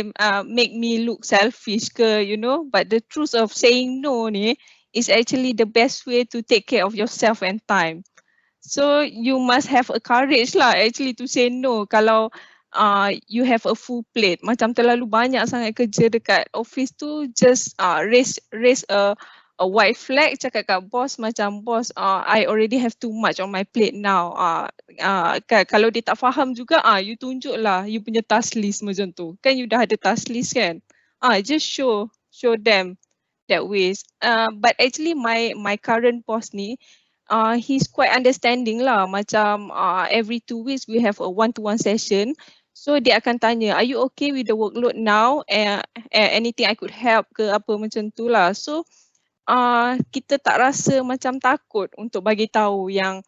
me look selfish ke, you know. But the truth of saying no ni is actually the best way to take care of yourself and time. So you must have a courage lah actually to say no kalau you have a full plate. Macam terlalu banyak sangat kerja dekat office tu, just raise a white flag, cakap kat boss macam boss, I already have too much on my plate now. Kalau dia tak faham juga, you tunjuk lah you punya task list macam tu. Kan you dah ada task list kan? Just show them that ways. But actually my current boss ni, he's quite understanding lah. Macam every 2 weeks we have a one-to-one session. So dia akan tanya, are you okay with the workload now? Anything I could help ke apa macam tu lah. So kita tak rasa macam takut untuk bagi tahu yang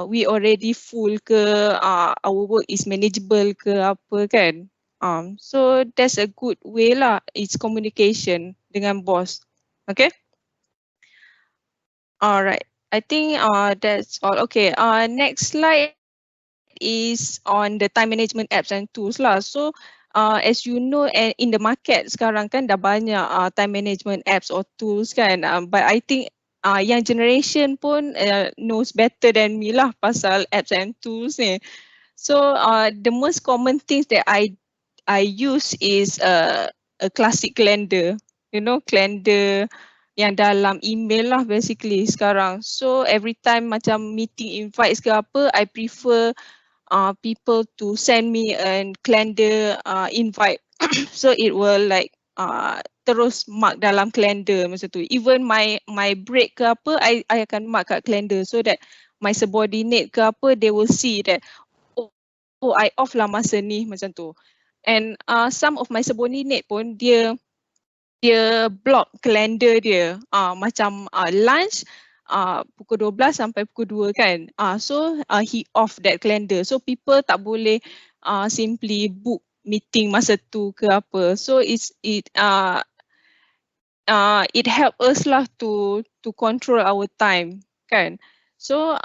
we already full ke, our work is manageable ke apa kan. So that's a good way lah, it's communication dengan boss. Okay. Alright, I think that's all. Okay, next slide is on the time management apps and tools lah. So as you know, in the market sekarang kan dah banyak time management apps or tools kan. But I think young generation pun knows better than me lah pasal apps and tools ni. So the most common things that I use is a classic calendar. You know, calendar yang dalam email lah basically sekarang. So every time macam meeting invites ke apa, I prefer people to send me a calendar invite. So it will like terus mark dalam calendar macam tu. Even my break ke apa, I akan mark kat calendar so that my subordinate ke apa, they will see that oh I off lah masa ni macam tu. And some of my subordinate pun dia block calendar dia macam lunch pukul 12 sampai pukul 2 kan. So he off that calendar. So people tak boleh simply book meeting masa tu ke apa. So it help us lah to control our time kan. So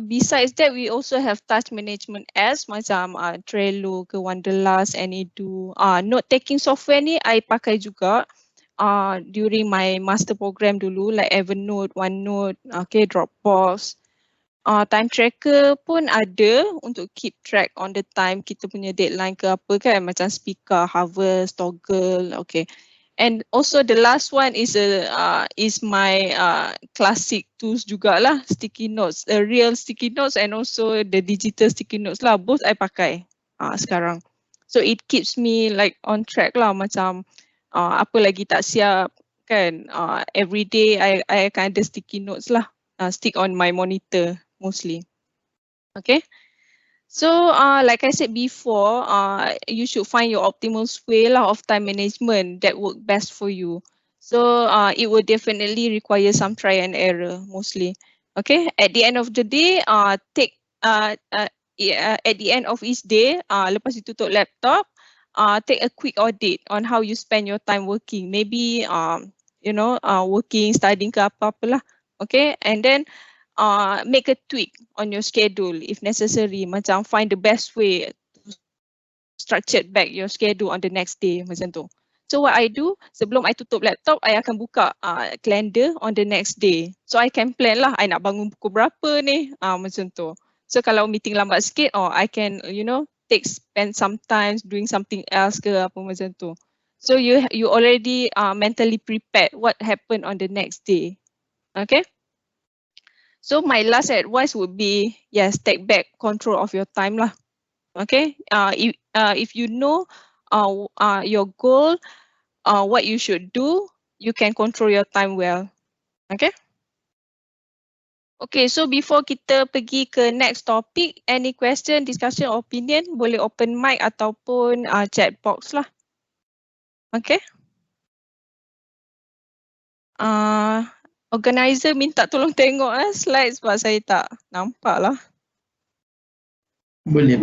besides that, we also have task management apps macam Trello ke Wanderlust, Anydo. Note taking software ni I pakai juga during my master program dulu, like Evernote, OneNote, okay, Dropbox. Time tracker pun ada untuk keep track on the time kita punya deadline ke apa kan, macam Speaker, Harvest, Toggle, okay. And also the last one is my classic tools jugalah, sticky notes, the real sticky notes and also the digital sticky notes lah, both I pakai sekarang. So it keeps me like on track lah, macam apa lagi tak siap kan, every day I akan ada sticky notes lah, stick on my monitor mostly. Okay. So like I said before, you should find your optimal way lah of time management that work best for you. So it will definitely require some try and error mostly. Okay, at the end of the day, at the end of each day, lepas you tutup laptop, take a quick audit on how you spend your time working. Maybe working, studying ke apa-apalah. Okay, and then make a tweak on your schedule if necessary. Macam find the best way structured back your schedule on the next day macam tu. So what I do, sebelum I tutup laptop, I akan buka calendar on the next day. So I can plan lah, I nak bangun pukul berapa ni, macam tu. So kalau meeting lambat sikit, I can, spend some time doing something else ke apa macam tu. So you already mentally prepared what happened on the next day. Okay. So my last advice would be, yes, take back control of your time lah. Okay. If you know your goal, what you should do, you can control your time well. Okay. Okay, so before kita pergi ke next topic, any question, discussion, opinion, boleh open mic ataupun chat box lah. Okay. Organizer minta tolong tengok slide sebab saya tak nampak lah. Boleh.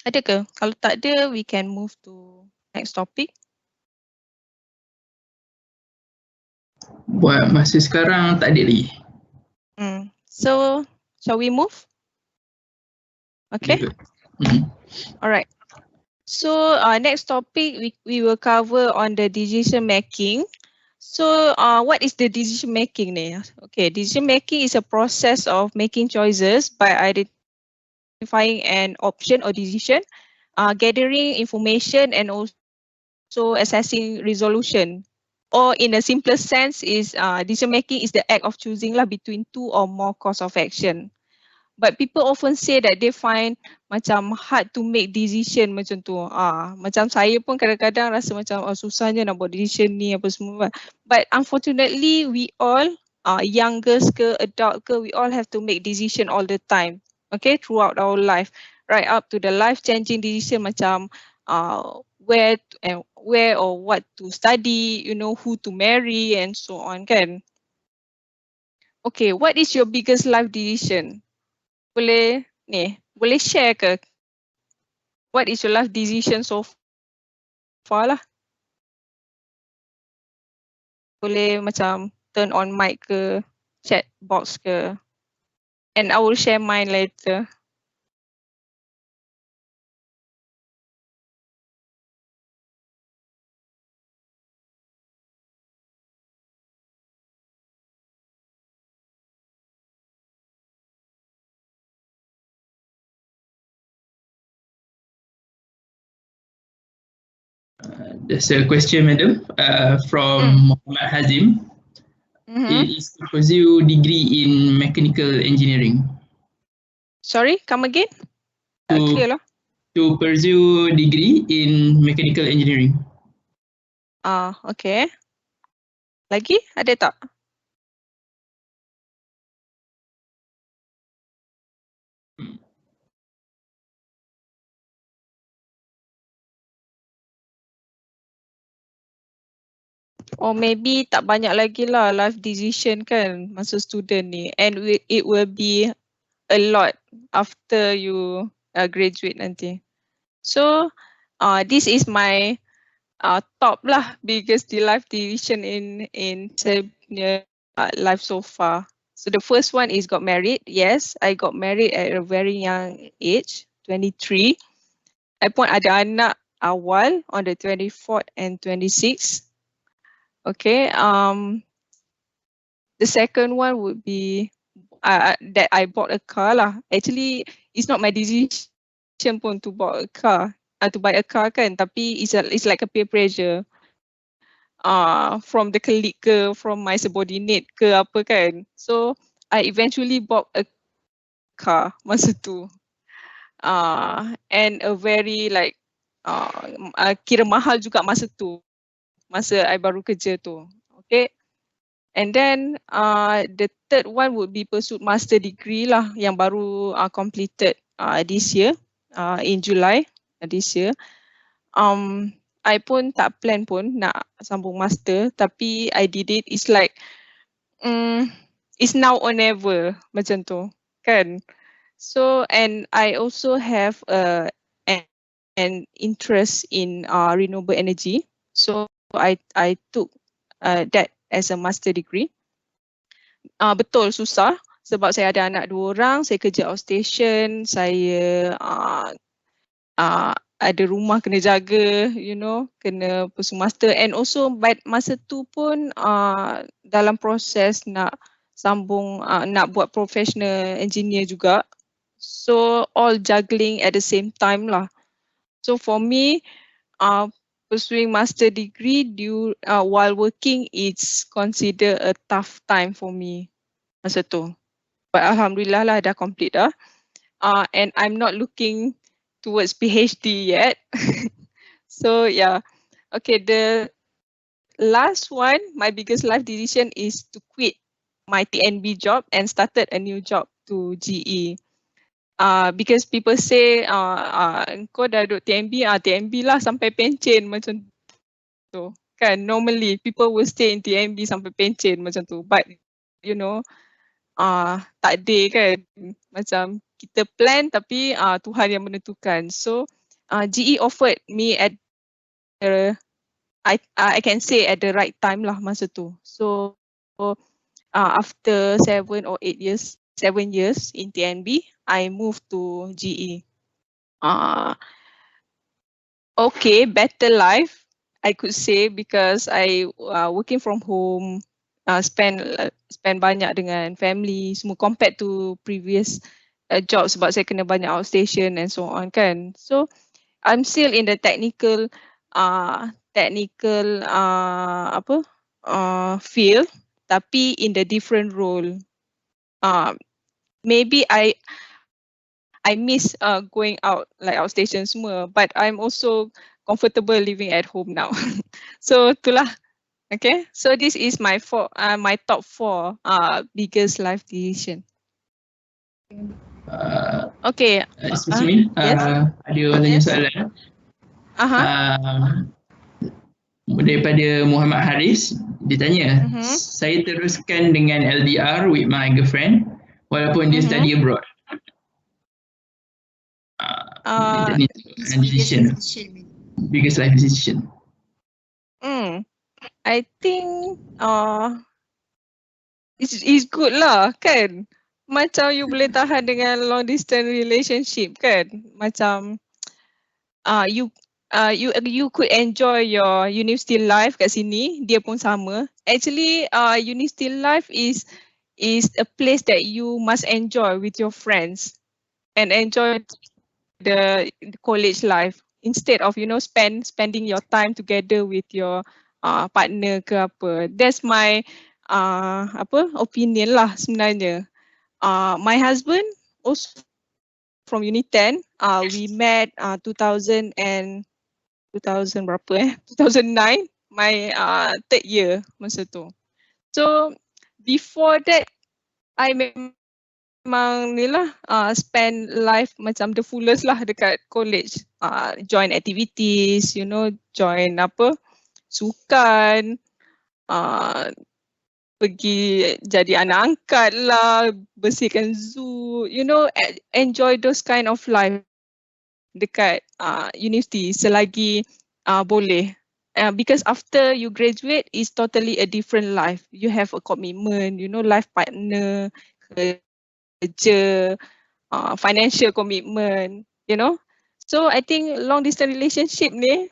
Ada ke? Kalau tak ada, we can move to next topic. Buat masa sekarang tak ada lagi. So, shall we move? Okay. Alright. So, next topic we will cover on the decision making. So, what is the decision making ni? Okay, decision making is a process of making choices by identifying an option or decision, gathering information, and also assessing resolution. Or in a simpler sense is decision making is the act of choosing lah between two or more course of action. But people often say that they find macam hard to make decision macam tu. Macam saya pun kadang-kadang rasa macam susahnya nak buat decision ni apa semua. But unfortunately we all, youngers ke adult ke, we all have to make decision all the time. Okay, throughout our life, right up to the life-changing decision macam where or what to study, who to marry and so on kan. Okay, what is your biggest life decision? Boleh share ke? What is your life decision so far lah? Boleh macam turn on mic ke, chat box ke. And I will share mine later. There's a question, madam, from Muhammad Hazim. It is to pursue degree in mechanical engineering. Sorry, come again? Clear lah. To pursue degree in mechanical engineering. Okay. Lagi ada tak? Or maybe tak banyak lagi lah life decision kan masa student ni, and it will be a lot after you graduate nanti. So this is my top lah biggest life decision in life so far. So the first one is got married. Yes, I got married at a very young age, 23. I pun ada anak awal on the 24th and 26th. Okay, the second one would be that I bought a car lah. Actually, it's not my decision pun to buy a car, kan. Tapi it's like a peer pressure. From the colleague ke, from my subordinate ke apa kan. So I eventually bought a car masa tu. And a very like kira mahal juga masa tu. Masa I baru kerja tu. Okay. And then the third one would be pursuit master degree lah yang baru completed this year in July this year. I pun tak plan pun nak sambung master, tapi I did it. It's like it's now or never macam tu kan. So and I also have an interest in renewable energy. So I took that as a master degree. Betul susah sebab saya ada anak 2 orang, saya kerja outstation, saya ada rumah kena jaga, kena pursue master, and also masa tu pun dalam proses nak sambung, nak buat professional engineer juga. So all juggling at the same time lah. So for me, pursuing master degree while working, it's considered a tough time for me masa tu. But alhamdulillah lah dah complete dah. And I'm not looking towards PhD yet. So yeah. Okay, the last one, my biggest life decision is to quit my TNB job and started a new job to GE. Because people say, kau dah duduk TNB, TNB lah sampai pencen macam tu. Kan, normally people will stay in TNB sampai pencen macam tu. But, tak ada kan. Macam kita plan tapi Tuhan yang menentukan. So, GE offered me at I can say at the right time lah masa tu. So, after 7 years in TNB, I moved to GE. Okay, better life, I could say, because I working from home, spend banyak dengan family, semua compared to previous job sebab saya kena banyak outstation and so on kan. So I'm still in the technical field, tapi in the different role. Maybe I miss going out like outstation semua, but I'm also comfortable living at home now. So itulah. Okay, so this is my top 4 biggest life decision. Okay. Excuse me, yes? ada orang tanya soalan. Daripada Muhammad Haris, dia tanya, saya teruskan dengan LDR with my girlfriend walaupun dia study abroad. Biggest life decision. I think it's good lah kan. Macam you boleh tahan dengan long distance relationship kan. Macam you could enjoy your university life kat sini, dia pun sama. Actually university life is a place that you must enjoy with your friends and enjoy the college life instead of spending your time together with your partner ke apa. That's my opinion lah sebenarnya. My husband also from UNITEN. We met 2009, my third year masa tu. So before that, I memang ni lah spend life macam the fullest lah dekat college. Join activities, join sukan, pergi jadi anak angkat lah, bersihkan zoo, enjoy those kind of life dekat university selagi boleh. Because after you graduate, it's totally a different life. You have a commitment, life partner, kerja, financial commitment, So I think long distance relationship ni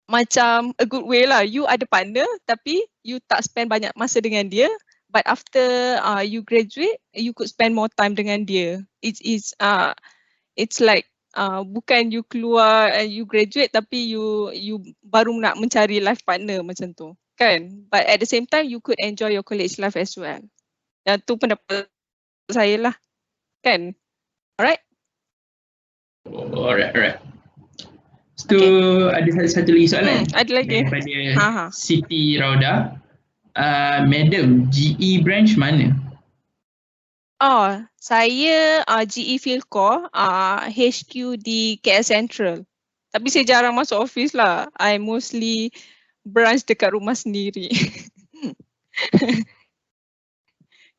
macam a good way lah. You ada partner tapi you tak spend banyak masa dengan dia. But after you graduate, you could spend more time dengan dia. It's like bukan you keluar and you graduate tapi you baru nak mencari life partner macam tu. Kan? But at the same time, you could enjoy your college life as well. Tu pendapat saya lah. Kan? Alright? Alright. So ada satu lagi soalan. Ada lagi. Daripada Siti Rauda. Madam, GE branch mana? Saya GE Philcore, HQ di KL Central. Tapi saya jarang masuk office lah. I mostly branch dekat rumah sendiri.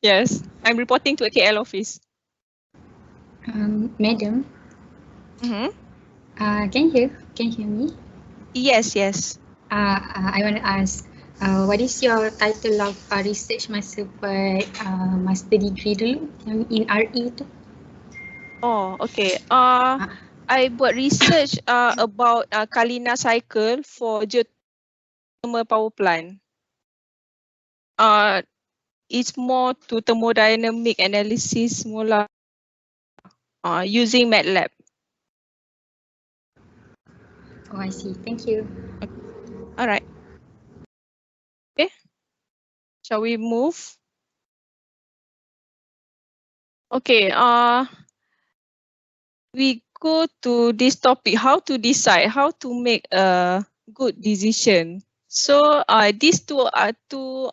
Yes, I'm reporting to a KL office. Madam, can you hear me? Yes. I want to ask, What is your title of research masa buat master degree dulu yang in RE tu? Oh, okay. I buat research about Kalina cycle for geothermal power plant. It's more to thermodynamic analysis mula using MATLAB. Oh, I see. Thank you. All right. Okay. Shall we move? Okay. We go to this topic, how to decide, how to make a good decision. So these two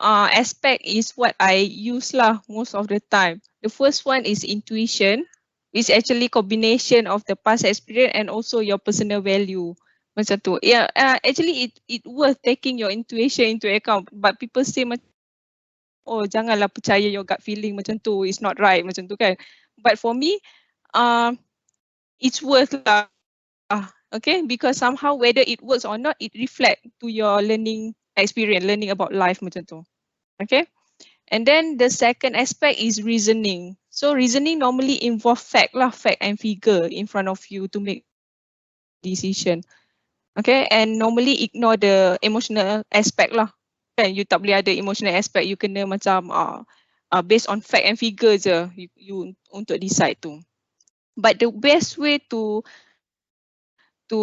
aspect is what I use lah most of the time. The first one is intuition, which actually combination of the past experience and also your personal value. Macam tu. Yeah, actually it worth taking your intuition into account. But people say oh janganlah percaya your gut feeling macam tu, it's not right macam tu kan. But for me, it's worth lah. Okay, because somehow whether it works or not, it reflect to your learning experience, learning about life macam tu. Okay, and then the second aspect is reasoning. So reasoning normally involve fact and figure in front of you to make decision. Okay, and normally ignore the emotional aspect lah. Kan, you tak boleh ada emotional aspect, you kena macam based on fact and figure je you untuk decide tu. But the best way to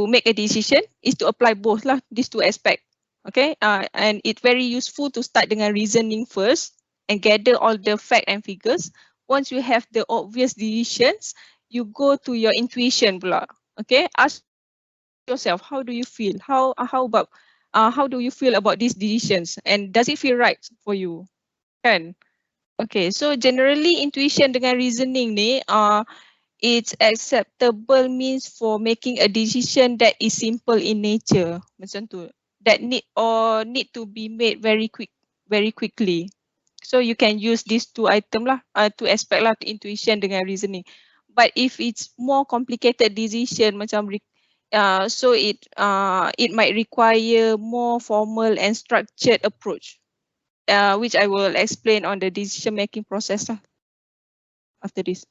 make a decision is to apply both lah, these two aspects. Okay, and it's very useful to start dengan reasoning first and gather all the fact and figures. Once you have the obvious decisions, you go to your intuition pula. Okay, ask yourself, how do you feel? How do you feel about these decisions? And does it feel right for you? Kan? Okay, so generally intuition dengan reasoning ni, it's acceptable means for making a decision that is simple in nature, macam tu, that need to be made very quickly. So you can use these two item lah, two aspect lah, intuition dengan reasoning. But if it's more complicated decision macam so it might require more formal and structured approach, which I will explain on the decision making process lah after this.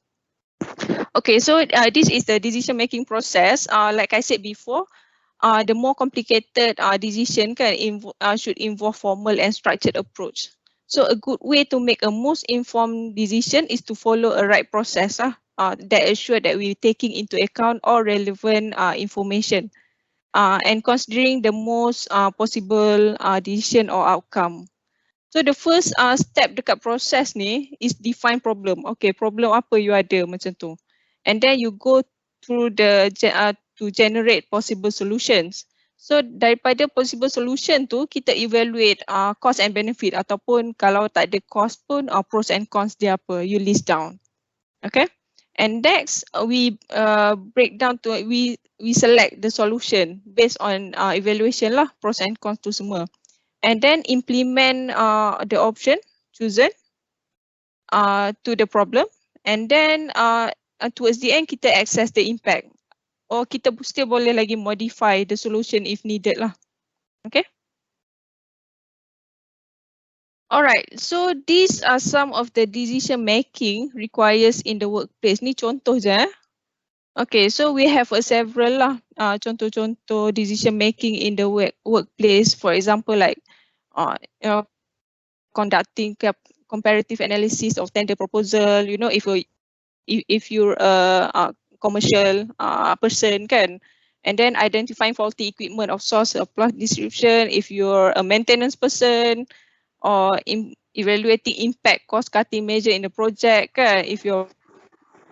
Okay, so this is the decision-making process. Like I said before, the more complicated decision should involve formal and structured approach. So a good way to make a most informed decision is to follow a right process that ensure that we're taking into account all relevant information and considering the most possible decision or outcome. So the first step dekat proses ni is define problem. Okay, problem apa you ada macam tu. And then you go through to generate possible solutions. So daripada possible solution tu, kita evaluate cost and benefit ataupun kalau tak ada cost pun pros and cons dia apa, you list down. Okay. And next we break down to we select the solution based on evaluation lah, pros and cons tu semua. And then implement the option chosen to the problem, and then towards the end kita assess the impact, or kita still boleh lagi modify the solution if needed lah. Okay. Alright, so these are some of the decision making requires in the workplace. Ni contoh je. Okay, so we have several lah contoh-contoh decision making in the workplace. For example, like conducting comparative analysis of tender proposal. You know, if you're a commercial person kan, and then identifying faulty equipment of source of plus distribution. If you're a maintenance person, or evaluating impact cost cutting measure in the project kan, if you're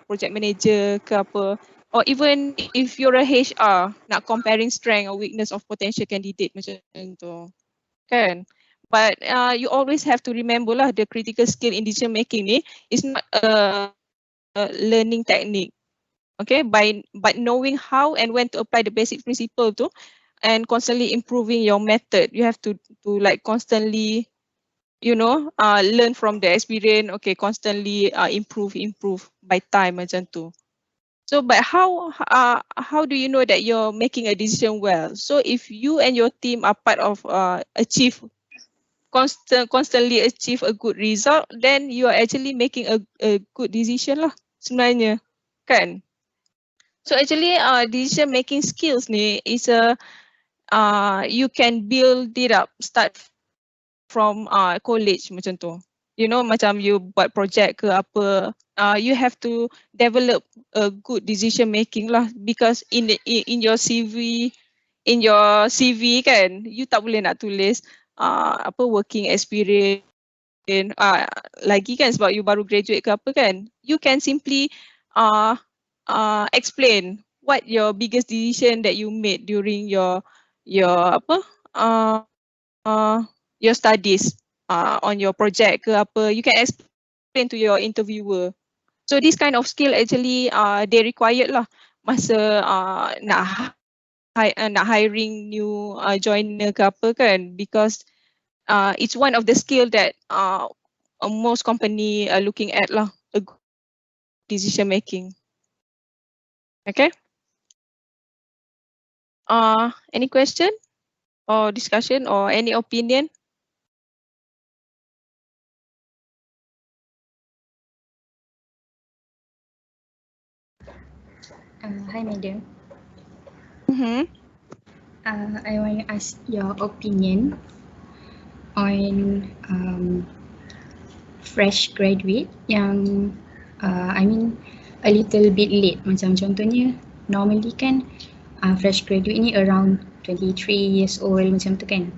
project manager ke apa, or even if you're a HR nak comparing strength or weakness of potential candidate macam tu kan. But you always have to remember lah, the critical skill in decision making ni is not a learning technique. Okay, but knowing how and when to apply the basic principle tu and constantly improving your method, you have to like constantly, you know, learn from the experience. Okay, constantly improve by time macam tu. So but how do you know that you're making a decision well? So if you and your team are part of achieve constantly achieve a good result, then you are actually making a good decision lah sebenarnya, kan? So actually decision making skills ni is you can build it up, start from college macam tu. You know, macam you buat project ke apa, you have to develop a good decision making lah, because in your CV kan, you tak boleh nak tulis apa working experience lagi kan, sebab you baru graduate ke apa kan. You can simply explain what your biggest decision that you made during your apa your studies on your project ke apa. You can explain to your interviewer. So this kind of skill actually they required lah masa nak hiring new joiner ke apa kan, because it's one of the skill that most company are looking at lah, a good decision making. Okay. Any question or discussion or any opinion? Hi, madam. Mm-hmm. I want to ask your opinion on fresh graduate yang I mean a little bit late. Macam contohnya normally kan fresh graduate ni around 23 years old macam tu kan.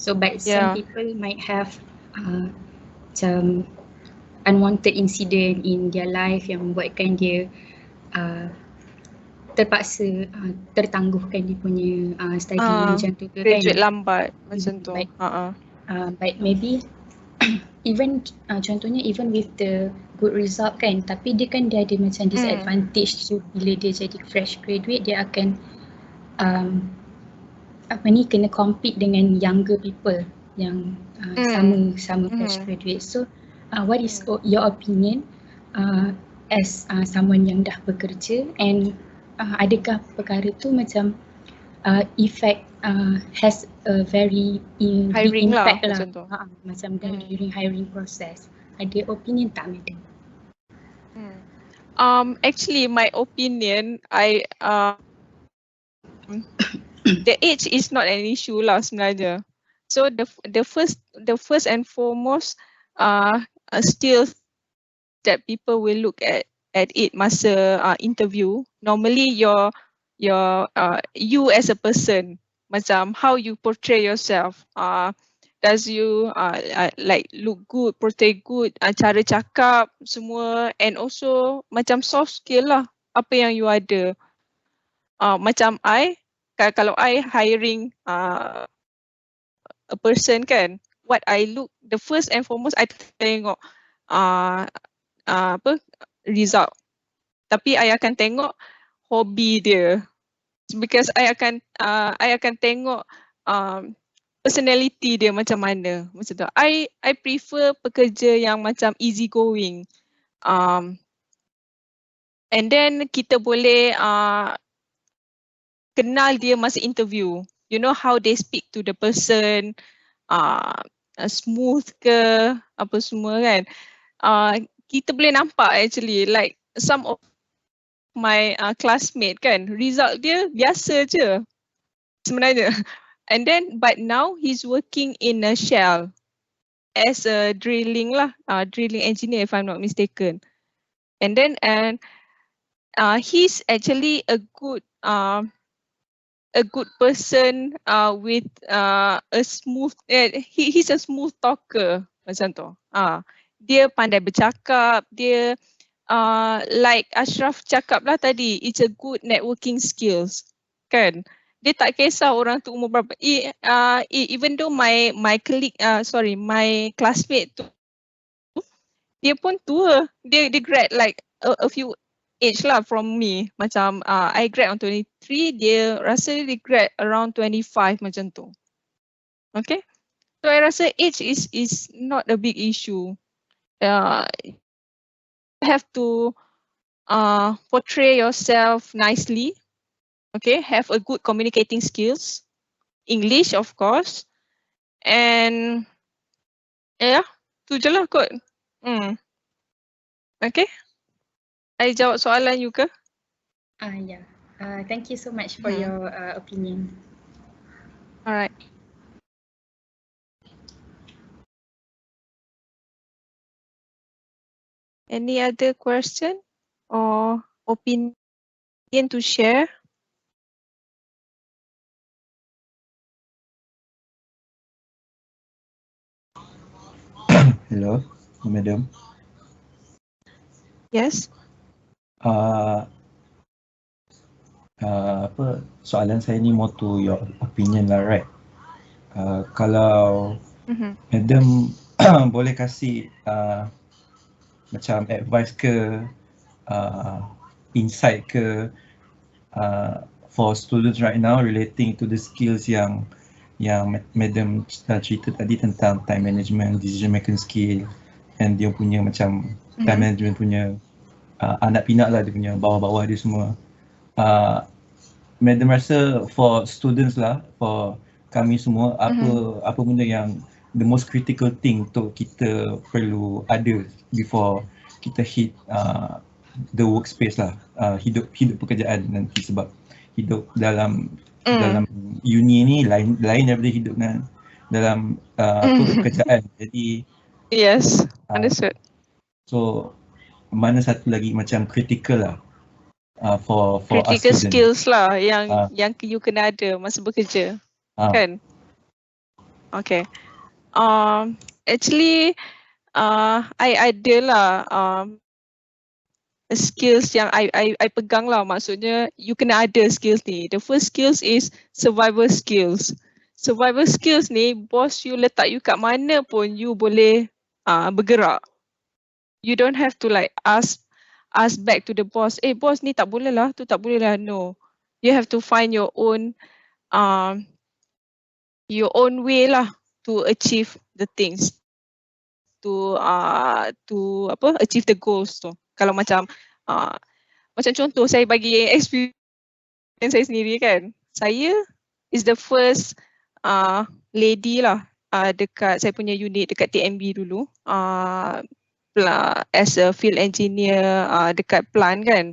So but some people might have macam unwanted incident in their life yang membuatkan dia terpaksa tertangguhkan dia punya study macam tu ke kan. Graduate lambat macam tu. But maybe even contohnya even with the good result kan, tapi dia ada macam disadvantage tu bila dia jadi fresh graduate, dia akan kena compete dengan younger people yang sama fresh graduate. So what is your opinion as someone yang dah bekerja, and adakah perkara tu macam effect has a very big impact lah macam during hiring process? Ada opinion tak madam? Actually my opinion, the age is not an issue lah sebenarnya. So the first and foremost still that people will look at it masa interview. Normally you as a person, macam how you portray yourself, does you like look good, portray good, cara cakap semua, and also macam soft skill lah, apa yang you ada. Macam kalau I hiring a person kan, what I look, the first and foremost I tengok result, tapi I akan tengok hobi dia, because I akan tengok personality dia macam mana, macam tu. I prefer pekerja yang macam easy going, and then kita boleh kenal dia masa interview. You know how they speak to the person, smooth ke apa semua kan. Kita boleh nampak actually, like some of my classmate kan, result dia biasa je sebenarnya. And then but now he's working in a Shell as a drilling engineer if I'm not mistaken. And then he's actually a good person with a smooth, he's a smooth talker macam tu. Dia pandai bercakap, dia like Ashraf cakap lah tadi, it's a good networking skills kan. Dia tak kisah orang tu umur berapa. Even though my colleague, my classmate tu, dia pun tua. Dia grad like a few age lah from me. Macam I grad on 23, dia rasa dia grad around 25 macam tu. Okay. So I rasa age is not a big issue. You have to portray yourself nicely. Okay, have a good communicating skills, English of course, and Ya, tu je lah kot. Okay. I jawab soalan you ke? Yeah. Thank you so much for your opinion. Alright. Any other question or opinion to share? Hello, Madam. Yes. Apa soalan saya ni more to your opinion lah, right? Kalau Madam boleh kasih macam advice ke insight ke for students right now relating to the skills yang Madam cerita tadi tentang time management, decision making skill, and dia punya macam time management punya anak pinak lah, dia punya bawah-bawah dia semua. Madam rasa for students lah, for kami semua, apa benda yang the most critical thing untuk kita perlu ada before kita hit the workspace lah, hidup pekerjaan nanti, sebab hidup dalam uni ni lain daripada hidup dalam pekerjaan. Jadi yes, understood. So mana satu lagi macam critical lah for critical us skills lah yang you kena ada masa bekerja, kan? Okay. Actually, I ada lah skills yang I pegang lah. Maksudnya you kena ada skills ni. The first skills is survival skills. Survival skills ni, bos you letak you kat mana pun you boleh bergerak. You don't have to like ask back to the boss, boss ni tak boleh lah, tu tak boleh lah. No, you have to find your own way lah to achieve the things, to achieve the goals tu. Kalau macam contoh, saya bagi experience saya sendiri kan. Saya is the first lady lah dekat saya punya unit dekat TMB dulu. As a field engineer dekat plant kan.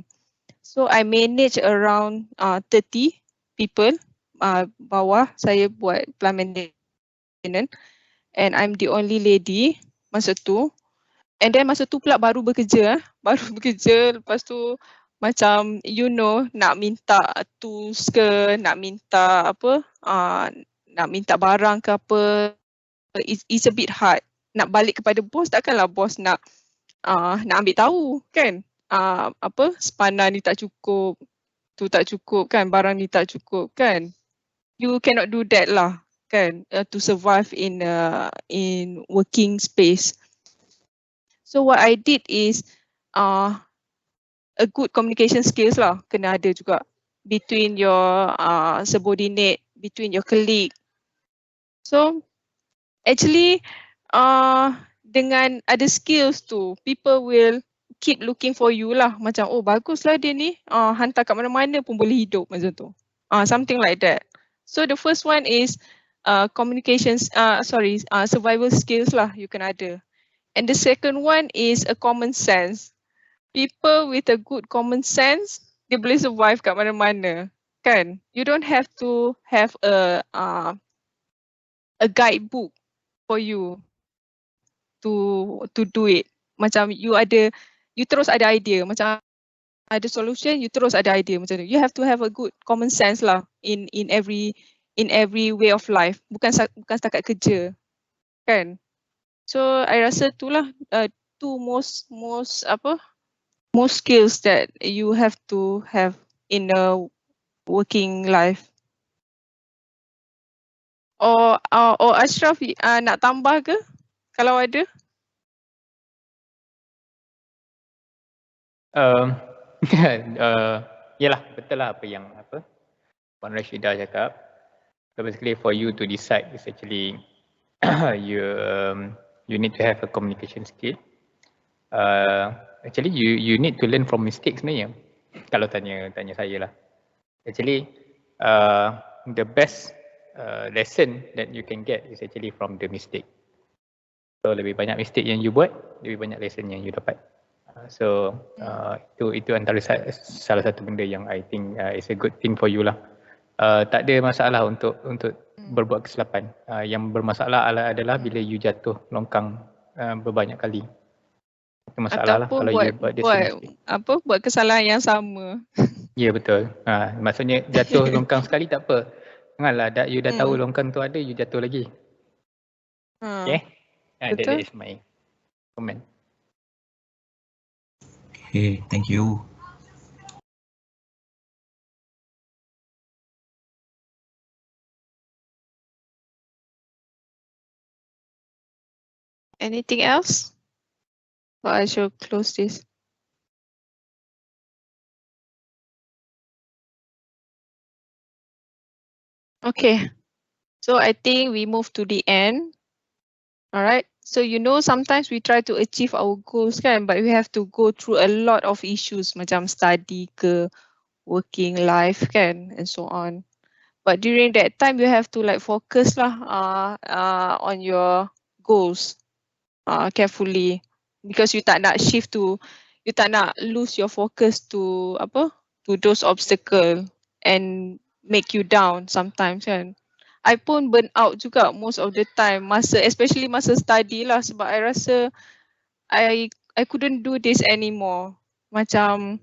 So I manage around 30 people bawah saya buat plant maintenance, and I'm the only lady masa tu. And then masa tu pula baru bekerja, lepas tu macam nak minta tools ke, nak minta nak minta barang ke apa, it's a bit hard. Nak balik kepada bos, takkanlah bos nak ambil tahu kan, spanner ni tak cukup, tu tak cukup kan, barang ni tak cukup kan. You cannot do that lah kan, to survive in working space. So what I did is a good communication skills lah kena ada juga between your subordinate, between your colleague. So actually dengan ada skills tu, people will keep looking for you lah. Macam baguslah dia ni, hantar kat mana-mana pun boleh hidup macam tu. Something like that. So the first one is survival skills lah you kena ada. And the second one is a common sense. People with a good common sense, dia boleh survive kat mana-mana, kan? You don't have to have a guidebook for you to do it. Macam you terus ada idea. Macam ada solution, you terus ada idea macam tu. You have to have a good common sense lah in every way of life. Bukan setakat kerja, kan? So I rasa itulah two most skills that you have to have in a working life. Or Ashraf nak tambah ke kalau ada? Yalah, betul lah apa yang Puan Rashidah cakap. So basically for you to decide is actually you need to have a communication skill. Actually you need to learn from mistakes sebenarnya. Kalau tanya saya lah. Actually the best lesson that you can get is actually from the mistake. So lebih banyak mistake yang you buat, lebih banyak lesson yang you dapat. So itu antara salah satu benda yang I think is a good thing for you lah. Tak ada masalah untuk berbuat kesilapan. Yang bermasalah adalah bila you jatuh longkang berbanyak kali. Itu masalah lah kalau you buat buat kesalahan yang sama. Ya betul. Maksudnya jatuh longkang sekali tak apa. Janganlah you dah tahu longkang tu ada, you jatuh lagi. Okay? That is my comment. Okay, thank you. Anything else? Or I shall close this. Okay, so I think we move to the end. All right, so sometimes we try to achieve our goals kan, but we have to go through a lot of issues macam study ke, working life kan, and so on. But during that time, you have to like focus lah on your goals carefully, because you tak nak lose your focus to those obstacles and make you down sometimes kan. I pun burn out juga most of the time especially masa study lah, sebab I rasa I couldn't do this anymore. Macam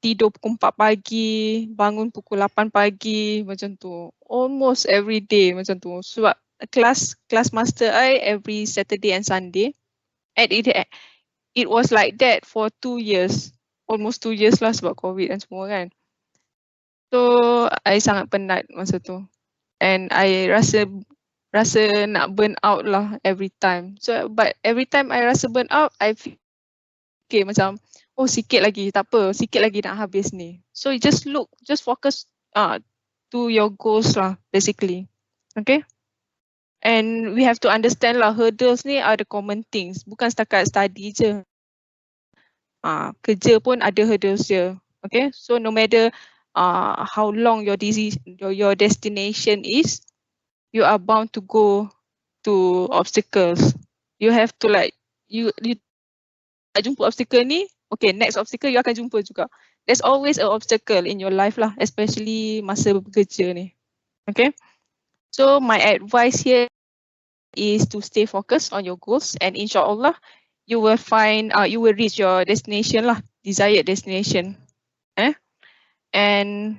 tidur pukul 4 pagi, bangun pukul 8 pagi macam tu. Almost every day macam tu. Sebab class master I every Saturday and Sunday. And it was like that for 2 years. Almost 2 years lah sebab COVID dan semua kan. So I sangat penat masa tu. And I rasa nak burn out lah every time. So but every time I rasa burn out, I fikir macam sikit lagi, tak apa, sikit lagi nak habis ni. So you just focus to your goals lah basically. Okay? And we have to understand lah, hurdles ni are the common things. Bukan setakat study je. Kerja pun ada hurdles je. Okay? So no matter how long your destination is, you are bound to go to obstacles. You have to like, you tak jumpa obstacle ni, okay, next obstacle you akan jumpa juga. There's always an obstacle in your life lah, especially masa bekerja ni. Okay? So my advice here is to stay focused on your goals, and insyaAllah you will reach your destination lah, desired destination. And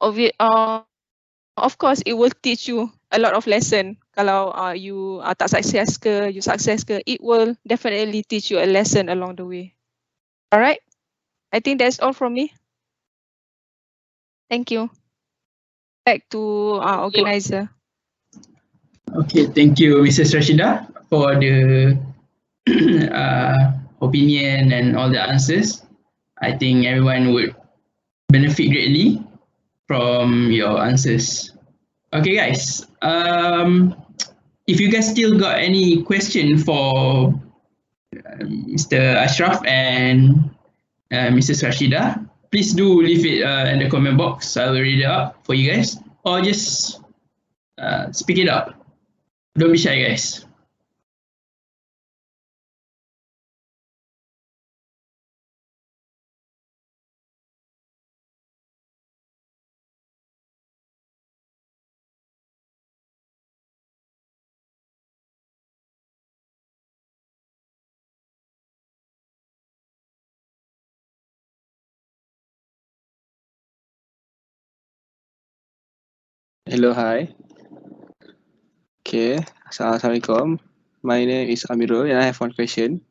of course it will teach you a lot of lesson. Kalau you tak success ke, you success ke, it will definitely teach you a lesson along the way. Alright, I think that's all from me. Thank you. Back to organizer. Okay, thank you, Mrs. Rashida, for the opinion and all the answers. I think everyone would benefit greatly from your answers. Okay, guys. If you guys still got any question for Mr. Ashraf and Mrs. Rashida, please do leave it in the comment box. I will read it out for you guys, or just speak it up. Don't be shy, guys. Hello, hi. Okay, Assalamualaikum. My name is Amirul and I have one question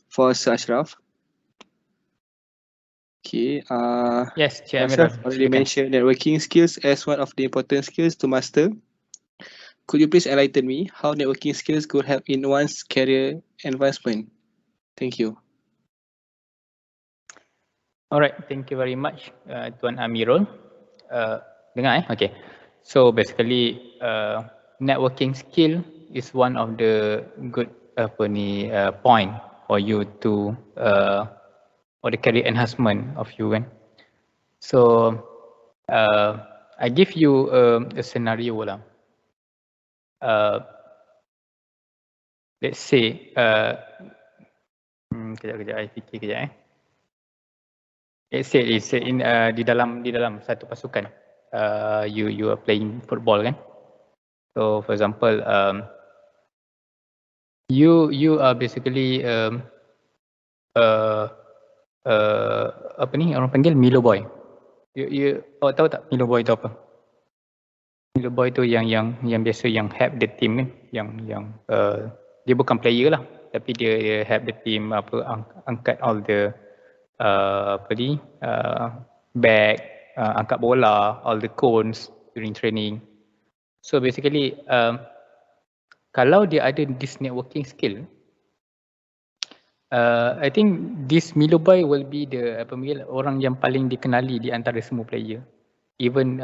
for Sir Ashraf. Okay, yes, Chair Ashraf Amirul. already mentioned networking skills as one of the important skills to master. Could you please enlighten me how networking skills could help in one's career advancement? Thank you. Alright, thank you very much, Tuan Amirul. Dengar okay. So basically, networking skill is one of the good point for you to for the career enhancement of you kan. So I give you a scenario lah. let's say kejap I fikir kejap let's say di dalam satu pasukan you are playing football kan. So for example you are basically apa ni orang panggil Milo Boy. You tahu tak Milo Boy tu apa? Milo Boy tu yang biasa yang help the team kan, yang dia bukan player lah, tapi dia help the team angkat all the bag, angkat bola, all the cones during training. So basically kalau dia ada this networking skill, I think this Milo Boy will be the orang yang paling dikenali di antara semua player. Even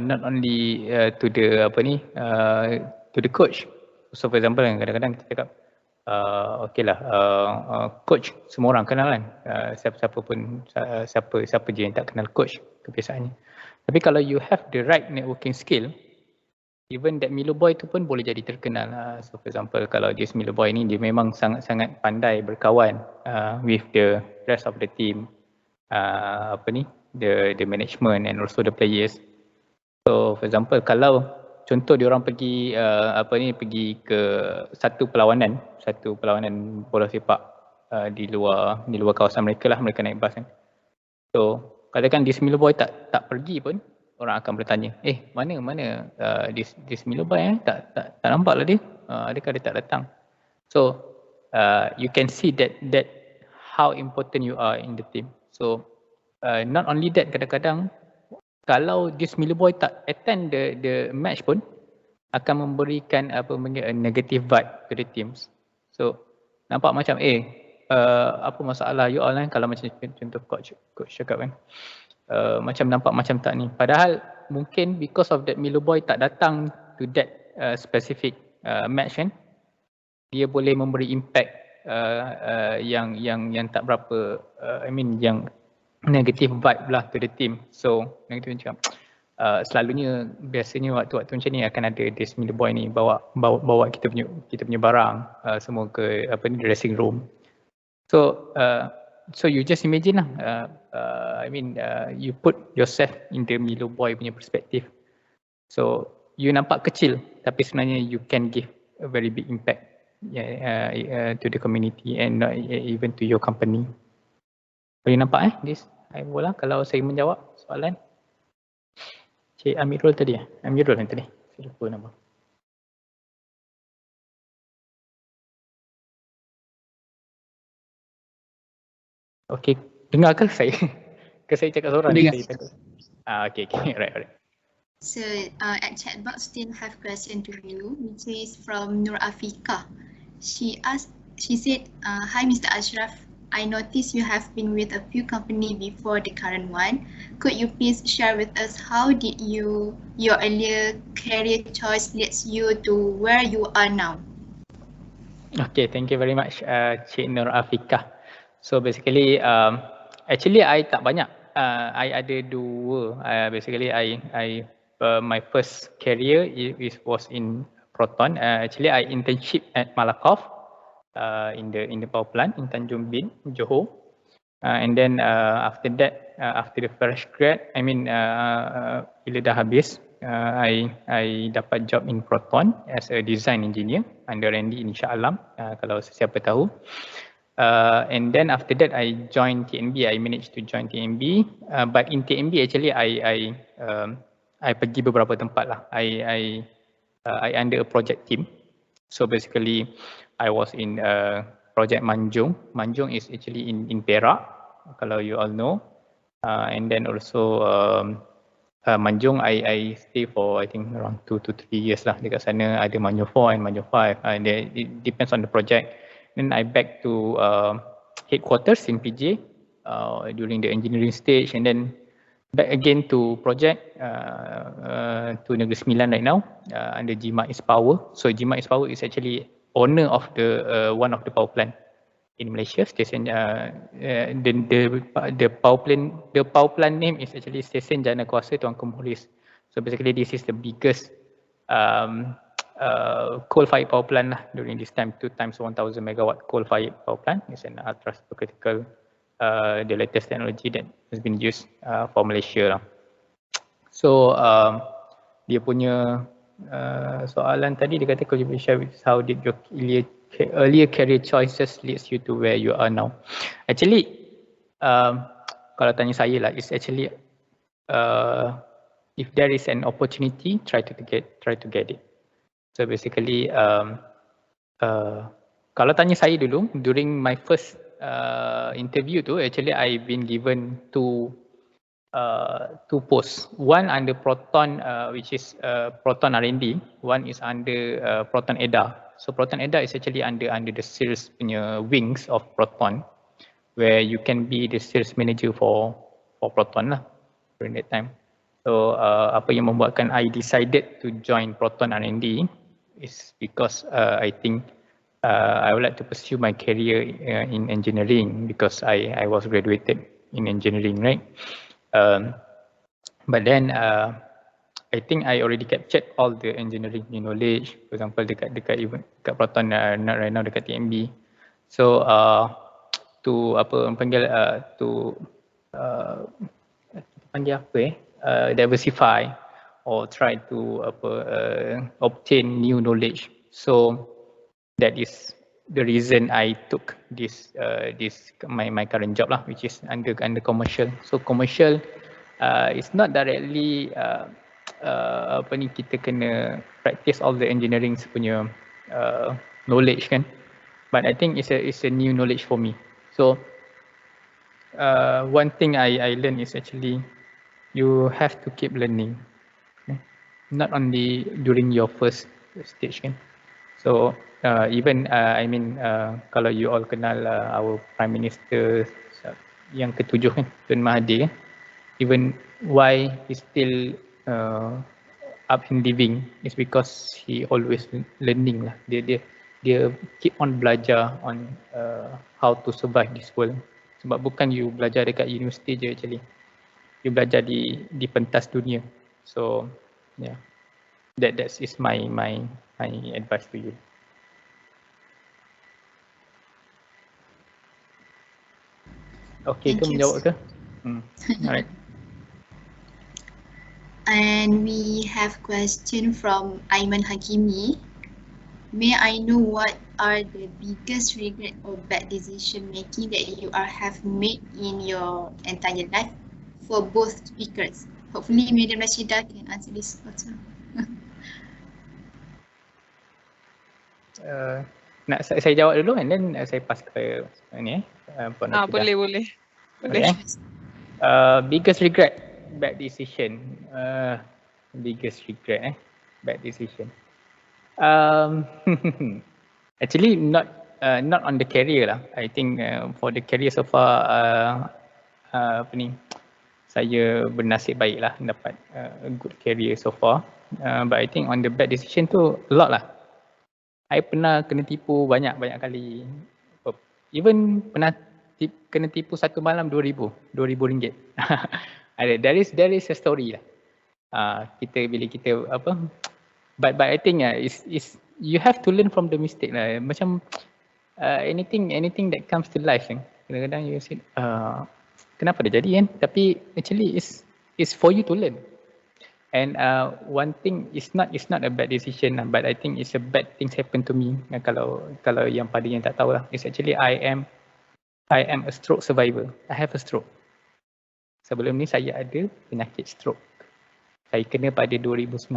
not only to the to the coach. So for example kadang-kadang kita cakap coach semua orang kenal kan, siapa je yang tak kenal coach kebiasaannya. Tapi kalau you have the right networking skill, even that Milo Boy tu pun boleh jadi terkenal. So for example kalau this Milo Boy ni dia memang sangat-sangat pandai berkawan with the rest of the team, the management and also the players. So for example kalau contoh diorang pergi pergi ke satu perlawanan bola sepak di luar kawasan mereka lah, mereka naik bas kan. So katakan this Milo Boy tak pergi pun, orang akan bertanya, mana this Milo Boy tak nampak lah dia, adakah dia tak datang. So you can see that how important you are in the team. So not only that, kadang-kadang kalau this Milo Boy tak attend the match pun akan memberikan a negative vibe to the teams. So nampak macam apa masalah you all kan, kalau macam contoh coach cakap kan, macam nampak macam tak ni. Padahal mungkin because of that Milo Boy tak datang to that specific match kan, dia boleh memberi impact yang tak berapa yang negative vibe lah to the team. So negatif macam selalunya biasanya waktu-waktu macam ni akan ada this Milo Boy ni bawa kita punya barang semua ke dressing room. So you just imagine lah, you put yourself in the Milo Boy punya perspektif. So you nampak kecil tapi sebenarnya you can give a very big impact to the community and even to your company. Boleh nampak this? Bola kalau saya menjawab soalan Cik Amirul tadi Amirul yang tadi, saya lupa nama. Okey, dengar ke saya? Ke saya cakap seorang ni? Okay, right. So at chat box still have question to you, which is from Nur Afika. She said, hi Mr. Ashraf, I noticed you have been with a few companies before the current one. Could you please share with us how did your earlier career choice leads you to where you are now? Okay, thank you very much Cik Nur Afika. So basically actually I tak banyak. I ada dua. Basically I my first career was in Proton. Actually I internship at Malakoff in the power plant in Tanjung Bin, Johor. And then after that, after the fresh grad, bila dah habis, I dapat job in Proton as a design engineer under Randy insya-Allah, kalau sesiapa tahu. And then after that I joined TNB. I managed to join TNB, but in TNB actually I pergi beberapa tempat lah. I under a project team. So basically I was in project Manjung. Manjung is actually in Perak, kalau you all know. And then also Manjung I stay for I think around 2 to 3 years lah dekat sana. Ada Manjung 4 and Manjung 5. It depends on the project. Then I back to headquarters in PJ during the engineering stage, and then back again to project to Negeri Sembilan right now under GMA East Power. So GMA East Power is actually owner of the one of the power plant in Malaysia. Station the power plant name is actually Stesen Jana Kuasa Tuanku Muhlis. So basically this is the biggest coal-fired power plant lah during this time, 2 times 1000 megawatt coal-fired power plant. It's an ultra supercritical, the latest technology that has been used for Malaysia lah. So dia punya soalan tadi, dia kata, could you share with us how did your earlier career choices leads you to where you are now? Actually, kalau tanya saya lah, it's actually if there is an opportunity, try to get it. So basically, kalau tanya saya dulu, during my first interview tu, actually I've been given two posts. One under Proton, which is Proton R&D. One is under Proton EDA. So Proton EDA is actually under the sales punya wings of Proton, where you can be the sales manager for Proton lah during that time. So apa yang membuatkan I decided to join Proton R&D is because I think I would like to pursue my career in engineering, because I was graduated in engineering, right? But then I think I already captured all the engineering knowledge. For example, dekat Proton, not right now dekat TMB. So to apa panggil diversify or try to obtain new knowledge. So that is the reason I took this my current job lah, which is under commercial. So commercial is not directly kita kena practice all the engineering punya knowledge kan, but I think it's a new knowledge for me. So one thing I learned is actually you have to keep learning, okay? Not only during your first stage kan. So even kalau you all kenal our Prime Minister yang ke-7 kan, Tun Mahathir kan, even why he still up and living is because he always learning lah. Dia keep on belajar on how to survive this world. Sebab bukan you belajar dekat universiti je actually, you belajar di pentas dunia. So yeah, that is my advice to you. Okay ke menjawab ke? Alright. And we have question from Aiman Hakimi. May I know what are the biggest regret or bad decision making that you have made in your entire life, for both speakers? Hopefully Madam Rashida can answer this also. Nak saya jawab dulu and then saya pass ke ni boleh. Okay. Biggest regret, bad decision. Biggest regret bad decision. Actually not on the career lah. I think for the career so far saya bernasib baik lah dapat a good career so far. But I think on the bad decision tu a lot lah. I pernah kena tipu banyak kali. Even pernah kena tipu satu malam RM2,000. There is a story lah. Bila kita but I think is you have to learn from the mistake lah. Macam anything that comes to life kan. Kadang-kadang you say kenapa dia jadi kan? Tapi actually is for you to learn. And one thing is not a bad decision lah, but I think it's a bad things happen to me. Kalau yang pada yang tak tahu lah, it's actually I am a stroke survivor. I have a stroke. Sebelum ni saya ada penyakit stroke. Saya kena pada 2019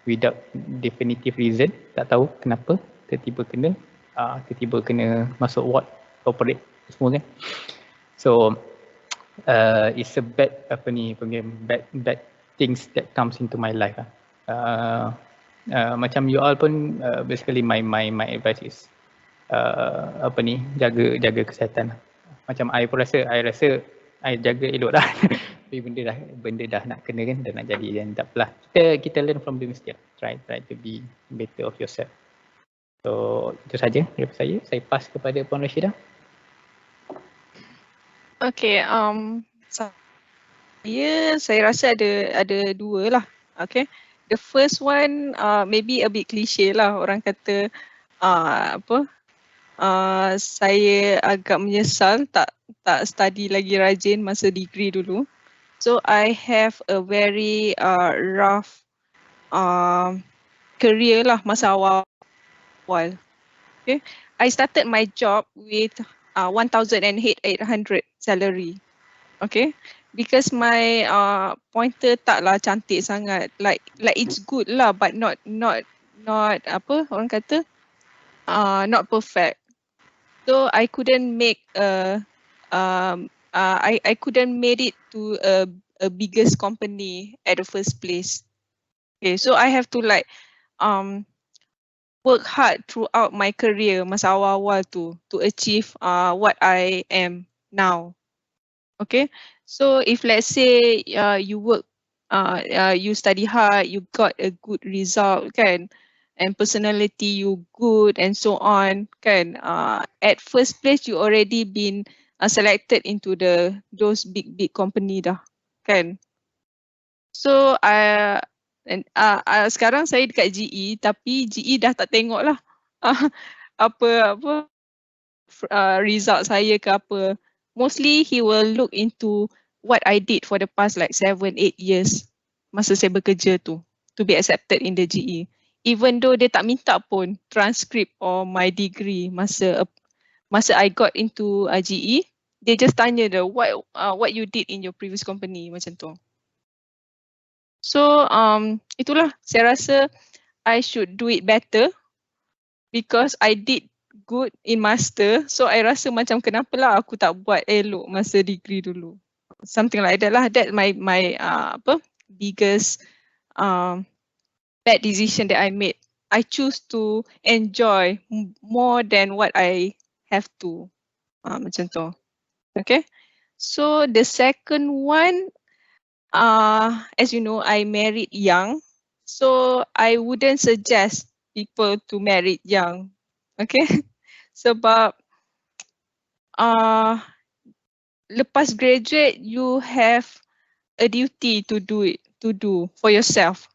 without definitive reason, tak tahu kenapa tiba-tiba kena masuk ward, operate semua kan. So it's a bad bad things that comes into my life. Macam you all pun basically my advice is jaga kesihatan. Macam I pun rasa I jaga elok dah. Tapi benda dah nak kena kan, dah nak jadi, dan tak apalah. Kita learn from the mistake. Try to be better of yourself. So itu saja daripada saya pass kepada Puan Rashida. Okay, saya rasa ada dua lah. Okay, the first one maybe a bit cliche lah, orang kata saya agak menyesal tak study lagi rajin masa degree dulu. So I have a very rough career lah masa awal. Okay, I started my job with 1,800 salary. Okay, because my pointer taklah cantik sangat. Like it's good lah, but not apa orang kata not perfect. So I couldn't make I couldn't made it to a biggest company at the first place. Okay, so I have to like work hard throughout my career masa awal-awal tu to achieve what I am now. Okay, so if let's say you work you study hard, you got a good result kan, and personality you good and so on kan, at first place you already been selected into those big company dah kan. So sekarang saya dekat GE, tapi GE dah tak tengok lah apa result saya ke apa. Mostly he will look into what I did for the past like 7-8 years masa saya bekerja tu to be accepted in the GE. Even though dia tak minta pun transcript or my degree masa I got into GE, they just tanya what you did in your previous company macam tu. So itulah, saya rasa I should do it better because I did good in master. So I rasa macam kenapalah aku tak buat elok masa degree dulu. Something like that lah. That my biggest bad decision that I made. I choose to enjoy more than what I have to. Macam tu. Okay. So the second one, as you know, I married young. So I wouldn't suggest people to marry young. Okay. Sebab lepas graduate, you have a duty to do for yourself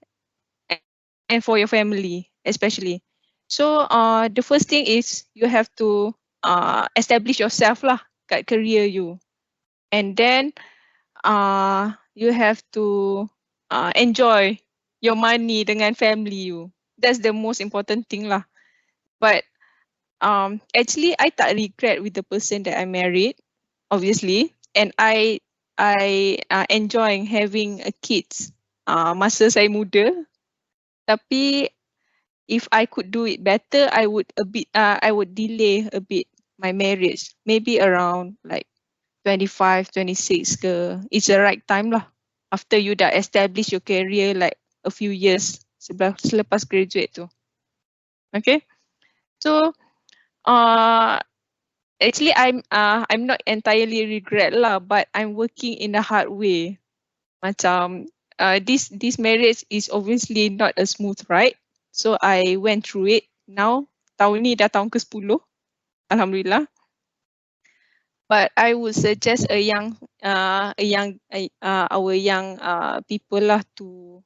and for your family especially. So the first thing is you have to establish yourself lah kat career you, and then you have to enjoy your money dengan family you. That's the most important thing lah. But actually I tak regret with the person that I married, obviously, and I enjoy having a kids masa saya muda. Tapi if I could do it better, I would delay a bit my marriage, maybe around like 25, 26 ke. It's the right time lah. After you dah establish your career like a few years selepas graduate tu. Okay. So actually I'm not entirely regret lah, but I'm working in a hard way. Macam this marriage is obviously not a smooth ride. So I went through it. Now tahun ni dah tahun ke-10. Alhamdulillah. But I would suggest our young people lah to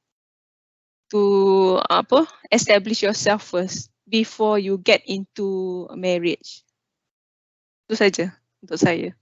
establish yourself first before you get into marriage. Itu saja untuk saya.